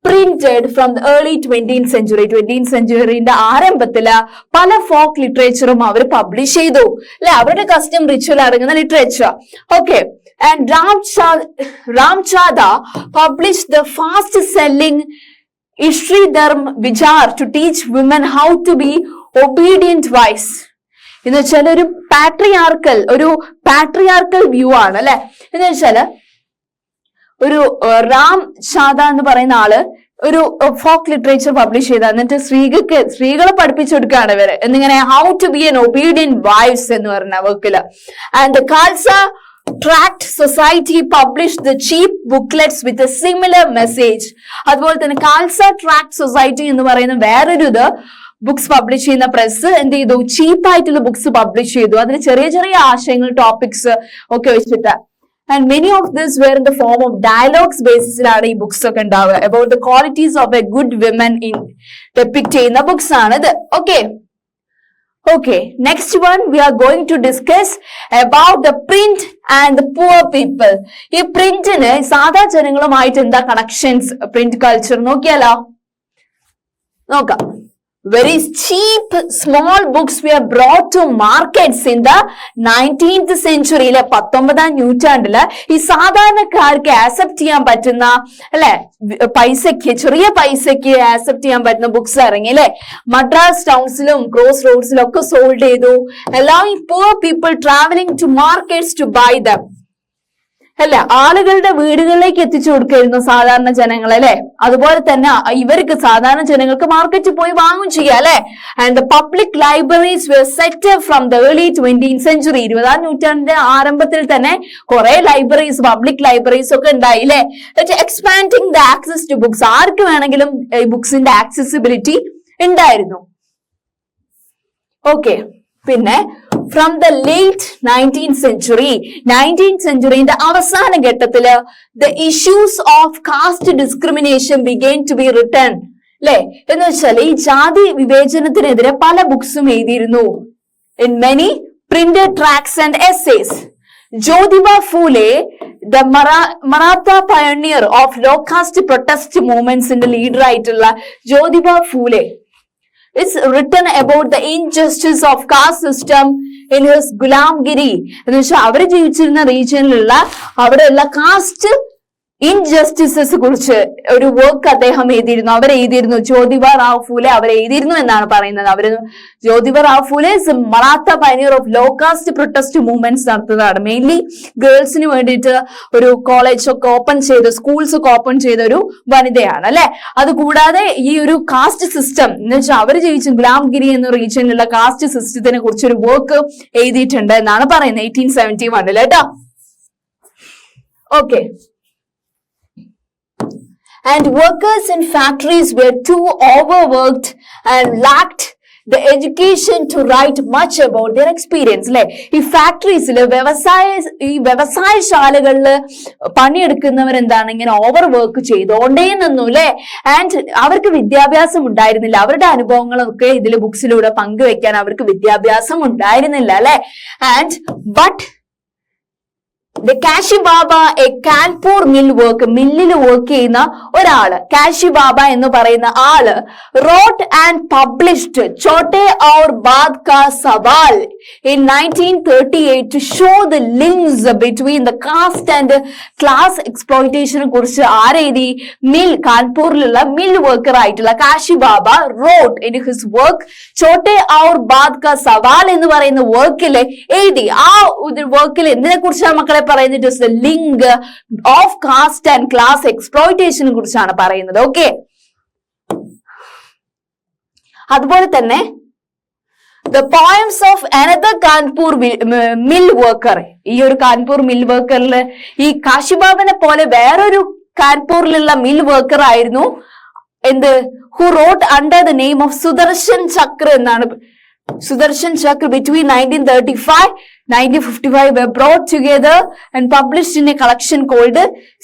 printed from the early 20th century. 20th centuryന്റെ ആരംഭത്തില് പല ഫോക്ക് ലിറ്ററേച്ചറും അവർ പബ്ലിഷ് ചെയ്തു അല്ലെ, അവരുടെ കസ്റ്റം റിച്വൽ അടങ്ങുന്ന literature. Okay, and Ramchada published the fast selling Ishri Dharm Vichar to teach women how to be obedient wives. എന്ന് വെച്ചാൽ ഒരു patriarchal view ആണ് അല്ലെ. എന്ന് വെച്ചാല് ഒരു റാം ഷാദ എന്ന് പറയുന്ന ആള് ഒരു ഫോക്ക് ലിറ്ററേച്ചർ പബ്ലിഷ് ചെയ്ത, എന്നിട്ട് സ്ത്രീകളെ പഠിപ്പിച്ചു കൊടുക്കുകയാണ് ഇവര് എന്നിങ്ങനെ how to be an obedient wives എന്ന് പറഞ്ഞ വർക്കില്. And Khalsa Tract Society published the cheap booklets with a similar message. അതുപോലെ തന്നെ കാൽസ ട്രാക്ട് സൊസൈറ്റി എന്ന് പറയുന്ന വേറൊരു ബുക്സ് പബ്ലിഷ് ചെയ്യുന്ന പ്രസ് എന്ത് ചെയ്തു? ചീപ്പായിട്ടുള്ള ബുക്സ് പബ്ലിഷ് ചെയ്തു. അതിന് ചെറിയ ചെറിയ ആശയങ്ങൾ, ടോപ്പിക്സ് ഒക്കെ വെച്ചിട്ട്. And many of this were in the form of dialogues ബേസിസിലാണ് ഈ ബുക്സ് ഒക്കെ ഉണ്ടാവുക. About the qualities of a good woman in depict ചെയ്യുന്ന ബുക്സ് ആണിത്. Okay, next one we are going to discuss about the print and the poor people. ഈ പ്രിന്റിന് സാധാ ജനങ്ങളുമായിട്ട് എന്താ connections? Print culture നോക്കിയാലോ? നോക്കാം. Very cheap small books were brought to markets in the 19th century. 19ാം നൂറ്റാണ്ടില് ഈ സാധാരണക്കാർക്ക് accept ചെയ്യാൻ പറ്റുന്ന അല്ലെ, പൈസക്ക്, ചെറിയ പൈസക്ക് ആക്സെപ്റ്റ് ചെയ്യാൻ പറ്റുന്ന ബുക്സ് ഇറങ്ങി അല്ലെ. മദ്രാസ് ടൗൺസിലും ക്രോസ് റോഡ്സിലും ഒക്കെ സോൾഡ് ചെയ്തു. allowing poor people traveling to markets to buy them. അല്ലെ, ആളുകളുടെ വീടുകളിലേക്ക് എത്തിച്ചു കൊടുക്കായിരുന്നു സാധാരണ ജനങ്ങൾ അല്ലെ. അതുപോലെ തന്നെ ഇവർക്ക് സാധാരണ ജനങ്ങൾക്ക് മാർക്കറ്റിൽ പോയി വാങ്ങും ചെയ്യാം അല്ലെ. And the public libraries were set up from the early 20th century. 20ാം നൂറ്റാണ്ടിന്റെ ആരംഭത്തിൽ തന്നെ കുറെ ലൈബ്രറീസ്, പബ്ലിക് ലൈബ്രറീസ് ഒക്കെ ഉണ്ടായി അല്ലെ. Expanding the access to books, ആർക്ക് വേണമെങ്കിലും ഈ ബുക്സിന്റെ ആക്സസിബിലിറ്റി ഉണ്ടായിരുന്നു. ഓക്കെ, പിന്നെ ഫ്രം ദ ലേറ്റ് 19th സെഞ്ചുറിന്റെ അവസാന ഘട്ടത്തില് the issues of caste discrimination began to be written അല്ലെ. എന്ന് വെച്ചാൽ ഈ ജാതി വിവേചനത്തിനെതിരെ പല ബുക്സും എഴുതിയിരുന്നു. In many printed tracts and essays. Jyotiba Phule, the Maratha pioneer of low caste protest മൂവ്മെന്റ്സിന്റെ ലീഡർ ആയിട്ടുള്ള Jyotiba Phule, it's written about the injustice of caste system in his Gulamgiri. എന്ന് വെച്ചാൽ അവര് ജീവിച്ചിരുന്ന റീജിയനിലുള്ള അവിടെയുള്ള കാസ്റ്റ് ഇൻജസ്റ്റിസസ് കുറിച്ച് ഒരു വർക്ക് അദ്ദേഹം എഴുതിയിരുന്നു. അവർ എഴുതിയിരുന്നു, ജ്യോതിബ റാവ് ഫൂലെ അവർ എഴുതിയിരുന്നു എന്നാണ് പറയുന്നത്. അവര് Jyotiba Rao Phule Maratha pioneer of low caste protest movements നടത്തുന്നതാണ്. മെയിൻലി ഗേൾസിന് വേണ്ടിയിട്ട് ഒരു കോളേജ് ഒക്കെ ഓപ്പൺ ചെയ്ത്, സ്കൂൾസ് ഒക്കെ ഓപ്പൺ ചെയ്ത ഒരു വനിതയാണ് അല്ലെ. അതുകൂടാതെ ഈ ഒരു കാസ്റ്റ് സിസ്റ്റം എന്ന് വെച്ചാൽ അവർ ജീവിച്ച ഗുലാംഗിരി എന്ന റീജിയനിലുള്ള കാസ്റ്റ് സിസ്റ്റത്തിനെ കുറിച്ച് ഒരു വർക്ക് എഴുതിയിട്ടുണ്ട് എന്നാണ് പറയുന്നത് 1871 കേട്ടോ. Okay, and workers in factories were too overworked and lacked the education to write much about their experience. അല്ലെ, ഈ ഫാക്ടറീസില് വ്യവസായശാലകളില് പണിയെടുക്കുന്നവരെന്താണ് ഇങ്ങനെ ഓവർ വർക്ക് ചെയ്തോണ്ടേ നിന്നു അല്ലെ. ആൻഡ് അവർക്ക് വിദ്യാഭ്യാസം ഉണ്ടായിരുന്നില്ല. അവരുടെ അനുഭവങ്ങളൊക്കെ ഇതിൽ ബുക്സിലൂടെ പങ്കുവെക്കാൻ അവർക്ക് വിദ്യാഭ്യാസം ഉണ്ടായിരുന്നില്ല അല്ലെ. And but the Kashi Baba, a Kanpur mill worker, മില്ലിൽ വർക്ക് ചെയ്യുന്ന ഒരാള്, കാശി ബാബ എന്ന് പറയുന്ന ആള് wrote and published Chote Aur Baad Ka Sawal in 1938 to show the links between the caste and class exploitation കുറിച്ച് ആരെഴുതി? മിൽ, കാൺപൂരിലുള്ള മിൽ വർക്കർ ആയിട്ടുള്ള കാശി ബാബ wrote in his work Chote Aur Baad Ka Sawal എന്ന് പറയുന്ന വർക്കില് എഴുതി. ആ വർക്കിൽ എന്തിനെ കുറിച്ചാണ് മക്കളെ പറയുന്നത്? The link of caste and class എക്സ്പ്ലോയിറ്റേഷനെ കുറിച്ചാണ് പറയുന്നത്. ഓക്കെ, അതുപോലെ തന്നെ the poems of another Kanpur mill worker, ഈ ഒരു കാൺപൂർ മിൽ വർക്കറില് ഈ കാശിബാബനെ പോലെ വേറൊരു കാൺപൂരിലുള്ള മിൽ വർക്കർ ആയിരുന്നു എന്ത്, who wrote under the name of Sudarshan Chakra എന്നാണ്. Sudarshan Chakra between 1935-1955 were brought together and published in a collection called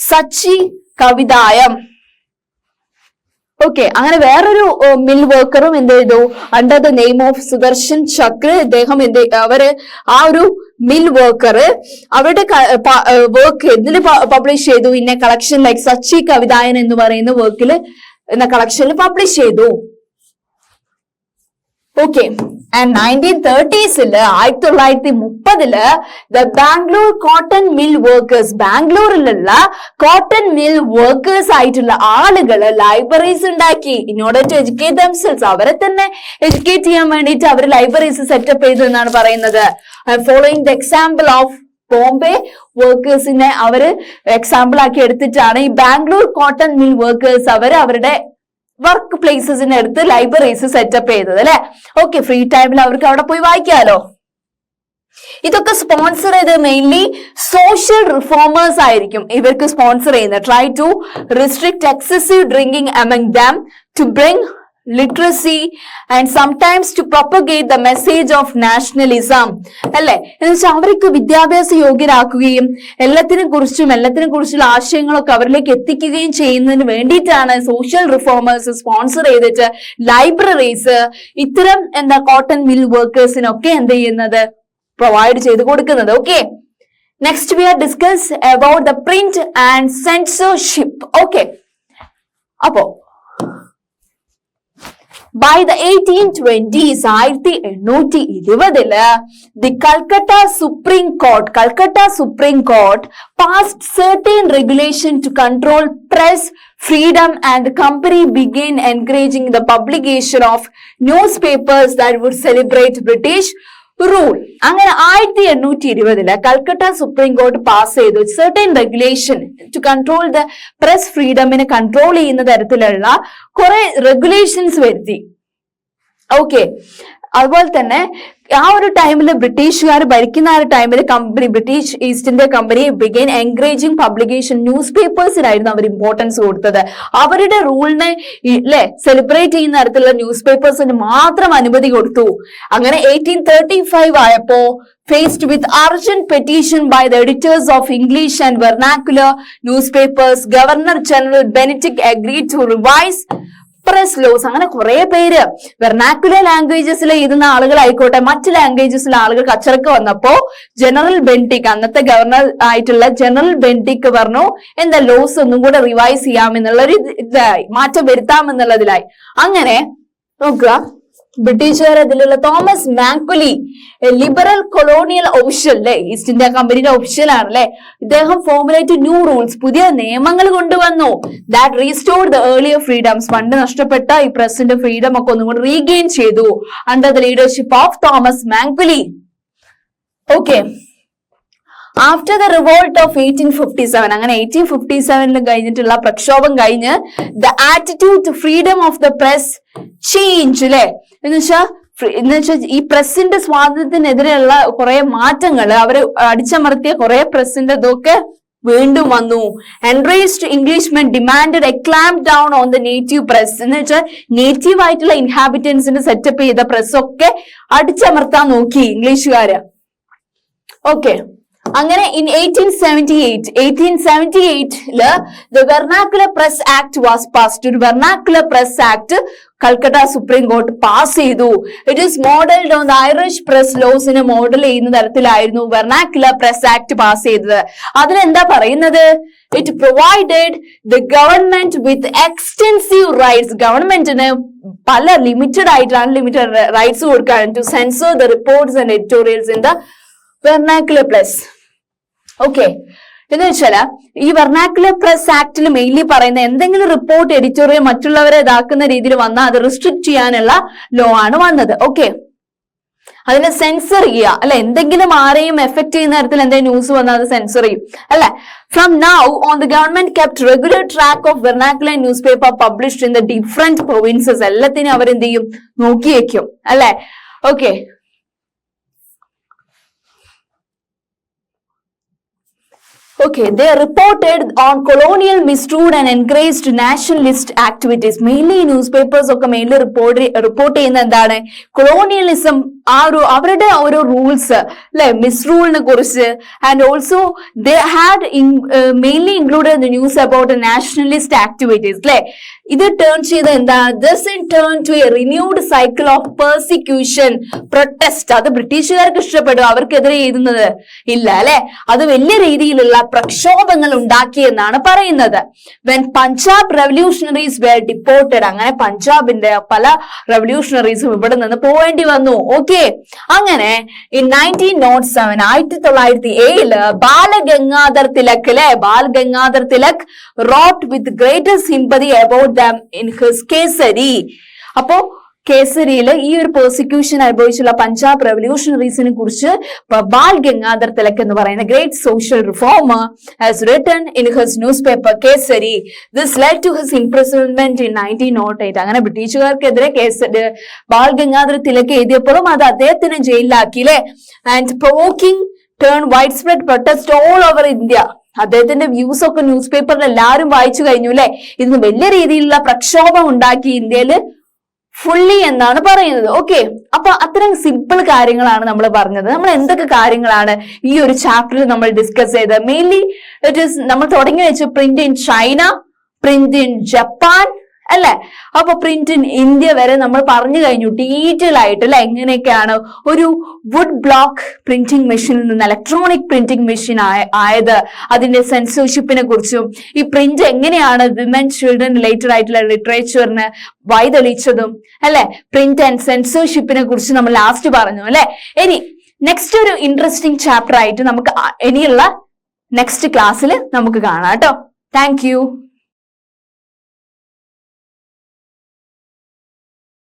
Sachi Kavidayam. Okay, അങ്ങനെ വേറൊരു മിൽ വർക്കറും എന്ത് ചെയ്തു? Under the name of Sudarshan Chakra, അദ്ദേഹം അവര് ആ ഒരു മിൽ വർക്കർ അവരുടെ വർക്ക് എന്തിൽ പബ്ലിഷ് ചെയ്തു? ഇന്ന കളക്ഷൻ ലൈക്ക് സച്ചി കവിതായൻ എന്ന് പറയുന്ന വർക്കില് എന്ന കളക്ഷനിൽ പബ്ലിഷ് ചെയ്തു. ഓക്കെ, ആൻഡ് 1930s-ല് 1930-ല് the Bangalore cotton mill workers, ബാംഗ്ലൂരിലുള്ള കോട്ടൺ മിൽ വർക്കേഴ്സ് ആയിട്ടുള്ള ആളുകള് ലൈബ്രറീസ് ഉണ്ടാക്കി. In order to educate themselves, അവരെ തന്നെ എഡ്യൂക്കേറ്റ് ചെയ്യാൻ വേണ്ടിയിട്ട് അവർ ലൈബ്രറീസ് സെറ്റപ്പ് ചെയ്തു എന്നാണ് പറയുന്നത്. Following the example of Bombay വർക്കേഴ്സിനെ അവര് എക്സാമ്പിൾ ആക്കി എടുത്തിട്ടാണ് ഈ ബാംഗ്ലൂർ കോട്ടൺ മിൽ വർക്കേഴ്സ് അവരുടെ വർക്ക് പ്ലേസസിന് അടുത്ത് ലൈബ്രറീസ് സെറ്റപ്പ് ചെയ്തത് അല്ലെ. ഓക്കെ, ഫ്രീ ടൈമിൽ അവർക്ക് അവിടെ പോയി വായിക്കാലോ. ഇതൊക്കെ സ്പോൺസർ ചെയ്ത് മെയിൻലി സോഷ്യൽ റിഫോമേഴ്സ് ആയിരിക്കും ഇവർക്ക് സ്പോൺസർ ചെയ്യുന്നത്. Try to restrict excessive drinking among them, to bring literacy and sometimes to propagate the message of nationalism അല്ലെ. എന്ന് വെച്ചാൽ അവർക്ക് വിദ്യാഭ്യാസ യോഗ്യരാക്കുകയും എല്ലാത്തിനെ കുറിച്ചുള്ള ആശയങ്ങളൊക്കെ അവരിലേക്ക് എത്തിക്കുകയും ചെയ്യുന്നതിന് വേണ്ടിയിട്ടാണ് സോഷ്യൽ റിഫോമേഴ്സ് സ്പോൺസർ ചെയ്തിട്ട് ലൈബ്രറീസ് ഇത്തരം കോട്ടൺ മിൽ വർക്കേഴ്സിനൊക്കെ എന്ത് ചെയ്യുന്നത്? പ്രൊവൈഡ് ചെയ്ത് കൊടുക്കുന്നത്. Okay, next we are discuss about the print and censorship. Okay, അപ്പോ by the 1820s 1820-ല് the Calcutta Supreme Court passed certain regulation to control press freedom, and the company began encouraging the publication of newspapers that would celebrate British rule. അങ്ങനെ 1820-ല് Calcutta supreme court pass ചെയ്തു certain regulation to control the press freedom-നെ control ചെയ്യുന്ന തരത്തിലുള്ള കുറെ regulations വരുത്തി. Okay, അതുപോലെ തന്നെ ആ ഒരു ടൈമിൽ ബ്രിട്ടീഷുകാർ ഭരിക്കുന്ന ആ ഒരു ടൈമിൽ British East India company began encouraging publication news പേപ്പേഴ്സിനായിരുന്നു അവർ ഇമ്പോർട്ടൻസ് കൊടുത്തത്. അവരുടെ റൂളിനെ സെലിബ്രേറ്റ് ചെയ്യുന്ന തരത്തിലുള്ള ന്യൂസ് പേപ്പേഴ്സിന് മാത്രം അനുമതി കൊടുത്തു. അങ്ങനെ 1835 ആയപ്പോ faced with urgent petition by the editors of English and vernacular newspapers, Governor General Bentinck agreed to revise press laws. അങ്ങനെ കുറെ പേര് വെർനാക്കുലർ ലാംഗ്വേജസിൽ എഴുതുന്ന ആളുകളായിക്കോട്ടെ മറ്റു ലാംഗ്വേജസിലെ ആളുകൾ കച്ചറക്ക് വന്നപ്പോ ജനറൽ ബെന്റിക്, അന്നത്തെ ഗവർണർ ആയിട്ടുള്ള ജനറൽ ബെന്റിക് പറഞ്ഞു എന്താ ലോസ് ഒന്നും കൂടെ റിവൈസ് ചെയ്യാമെന്നുള്ളൊരു ഇതായി, മാറ്റം വരുത്താമെന്നുള്ളതിലായി. അങ്ങനെ നോക്കുക, ബ്രിട്ടീഷുകാർ അതിലുള്ള തോമസ് മാക്കുലി, ലിബറൽ കൊളോണിയൽ ഒഫീഷ്യൽ അല്ലെ, ഈസ്റ്റ് ഇന്ത്യ കമ്പനിയുടെ ഒഫീഷ്യൽ ആണല്ലേ, ഇദ്ദേഹം ഫോർമുലേറ്റ് ന്യൂ റൂൾസ്, പുതിയ നിയമങ്ങൾ കൊണ്ടുവന്നു. That restored the earlier freedoms, പണ്ട് നഷ്ടപ്പെട്ട ഈ പ്രസിന്റെ ഫ്രീഡം ഒക്കെ ഒന്നും കൂടി റീഗെയിൻ ചെയ്തു under the leadership of Thomas Macaulay. Okay, after the revolt of 1857, അങ്ങനെ 1857 കഴിഞ്ഞിട്ടുള്ള പ്രക്ഷോഭം കഴിഞ്ഞ് the attitude to freedom of the press change അല്ലെ, എന്നുവെച്ചാൽ ഈ പ്രസിന്റെ സ്വാതന്ത്ര്യത്തിനെതിരെയുള്ള കുറെ മാറ്റങ്ങൾ, അവര് അടിച്ചമർത്തിയ കുറെ പ്രസിന്റെ ഇതൊക്കെ വീണ്ടും വന്നു. Enraged ഇംഗ്ലീഷ്മെൻ demanded A clamp down on the native press. എന്ന് വെച്ചാൽ നേറ്റീവ് ആയിട്ടുള്ള ഇൻഹാബിറ്റൻസിന് സെറ്റപ്പ് ചെയ്ത പ്രസ് ഒക്കെ അടിച്ചമർത്താൻ നോക്കി ഇംഗ്ലീഷുകാര്. ഓക്കെ, അങ്ങനെ in 1878 the Vernacular Press Act was passed. ഒരു Vernacular Press Act Calcutta supreme court pass ചെയ്തു. It is modelled on the Irish press ലോസിനെ മോഡൽ ചെയ്യുന്ന തരത്തിലായിരുന്നു Vernacular Press Act പാസ് ചെയ്തത്. അതിനെന്താ പറയുന്നത്? It provided the government with extensive rights. ഗവൺമെന്റിന് പല ലിമിറ്റഡ് ആയിട്ട് അൺലിമിറ്റഡ് റൈറ്റ്സ് കൊടുക്കുകയാണ് to censor the reports and editorials in the Vernacular Press. Okay, എന്ന് വെച്ചാല് ഈ Vernacular Press ആക്ടിൽ മെയിൻലി പറയുന്ന എന്തെങ്കിലും റിപ്പോർട്ട് എഡിറ്റോറിയൽ മറ്റുള്ളവരെ ഇതാക്കുന്ന രീതിയിൽ വന്നാൽ അത് റിസ്ട്രിക്ട് ചെയ്യാനുള്ള ലോ ആണ് വന്നത്. ഓക്കെ, അതിനെ സെൻസർ ചെയ്യുക അല്ലെ, എന്തെങ്കിലും ആരെയും എഫക്ട് ചെയ്യുന്ന തരത്തിൽ എന്തെങ്കിലും ന്യൂസ് വന്നാൽ അത് സെൻസർ ചെയ്യും അല്ലെ. From now on the government kept regular track of Vernacular news paper published in the different provinces. എല്ലാത്തിനും അവരെന്ത് ചെയ്യും? നോക്കി വെക്കും അല്ലെ. Okay, okay, they reported on colonial misrule and encouraged nationalist activities. Mainly newspapers ഒക്കെ mainly report ചെയ്യുന്ന എന്താണ്? colonialism, അവരുടെ ഓരോ റൂൾസ് അല്ലെ, മിസ്റൂളിനെ കുറിച്ച്. And also they had mainly included the news about nationalist activities അല്ലെ. ഇത് ടേൺ ചെയ്ത് എന്താണ്? This in turn to a renewed cycle of persecution, protest. അത് ബ്രിട്ടീഷുകാർക്ക് ഇഷ്ടപ്പെടും, അവർക്കെതിരെ എഴുതുന്നത് ഇല്ല അല്ലെ. അത് വലിയ രീതിയിലുള്ള പ്രക്ഷോഭങ്ങൾ ഉണ്ടാക്കിയെന്നാണ് പറയുന്നത്. When Punjab revolutionaries were deported, അങ്ങനെ പഞ്ചാബിന്റെ പല റെവല്യൂഷണറീസും ഇവിടെ നിന്ന് പോവേണ്ടി വന്നു. ഓക്കെ, അങ്ങനെ in 1907 1907 ബാലഗംഗാധർ തിലക് അല്ലെ, Balagangadhar Tilak wrote with greatest sympathy about them in his Kesari. അപ്പോ കേസരിയില് ഈ ഒരു പെർസിക്യൂഷൻ അനുഭവിച്ചുള്ള പഞ്ചാബ് റെവല്യൂഷണറീസിനെ കുറിച്ച് ബാൽ ഗംഗാധർ തിലക് എന്ന് പറയുന്ന great social reformer has written in his newspaper Kesari. This led to his imprisonment in 1908. അങ്ങനെ ബ്രിട്ടീഷുകാർക്കെതിരെ ബാൽ ഗംഗാധർ തിലക് എഴുതിയപ്പോഴും അത് അദ്ദേഹത്തിന് ജയിലിലാക്കിയില്ലേ. And provoking turn widespread protest all over India. അദ്ദേഹത്തിന്റെ വ്യൂസ് ഒക്കെ ന്യൂസ് പേപ്പറിൽ എല്ലാവരും വായിച്ചു കഴിഞ്ഞു അല്ലെ. ഇതിന് വലിയ രീതിയിലുള്ള പ്രക്ഷോഭം ഉണ്ടാക്കി ഇന്ത്യയില് ഫുള്ളി എന്നാണ് പറയുന്നത്. ഓക്കെ, അപ്പൊ അത്തരം സിമ്പിൾ കാര്യങ്ങളാണ് നമ്മൾ പറഞ്ഞത്. നമ്മൾ എന്തൊക്കെ കാര്യങ്ങളാണ് ഈ ഒരു ചാപ്റ്ററിൽ നമ്മൾ ഡിസ്കസ് ചെയ്തത്? മെയിൻലി ഇറ്റ് ഈസ് നമ്മൾ തുടങ്ങി വെച്ച് print in China, print in Japan അല്ലെ. അപ്പൊ പ്രിന്റ് ഇൻ ഇന്ത്യ വരെ നമ്മൾ പറഞ്ഞു കഴിഞ്ഞു ഡീറ്റെയിൽ ആയിട്ട് അല്ലെ. എങ്ങനെയൊക്കെയാണ് ഒരു വുഡ് ബ്ലോക്ക് പ്രിന്റിംഗ് മെഷീനിൽ നിന്ന് ഇലക്ട്രോണിക് പ്രിന്റിംഗ് മെഷീൻ ആയത്, അതിന്റെ സെൻസർഷിപ്പിനെ കുറിച്ചും ഈ പ്രിന്റ് എങ്ങനെയാണ് വിമൻ ചിൽഡ്രൻ റിലേറ്റഡ് ആയിട്ടുള്ള ലിറ്ററേച്ചറിന് വഴിതെളിച്ചതും അല്ലെ. പ്രിന്റ് ആൻഡ് സെൻസർഷിപ്പിനെ കുറിച്ച് നമ്മൾ ലാസ്റ്റ് പറഞ്ഞു അല്ലെ. ഇനി നെക്സ്റ്റ് ഒരു ഇൻട്രസ്റ്റിംഗ് ചാപ്റ്റർ ആയിട്ട് നമുക്ക് ഇനിയുള്ള നെക്സ്റ്റ് ക്ലാസ്സിൽ നമുക്ക് കാണാം കേട്ടോ. Thank you.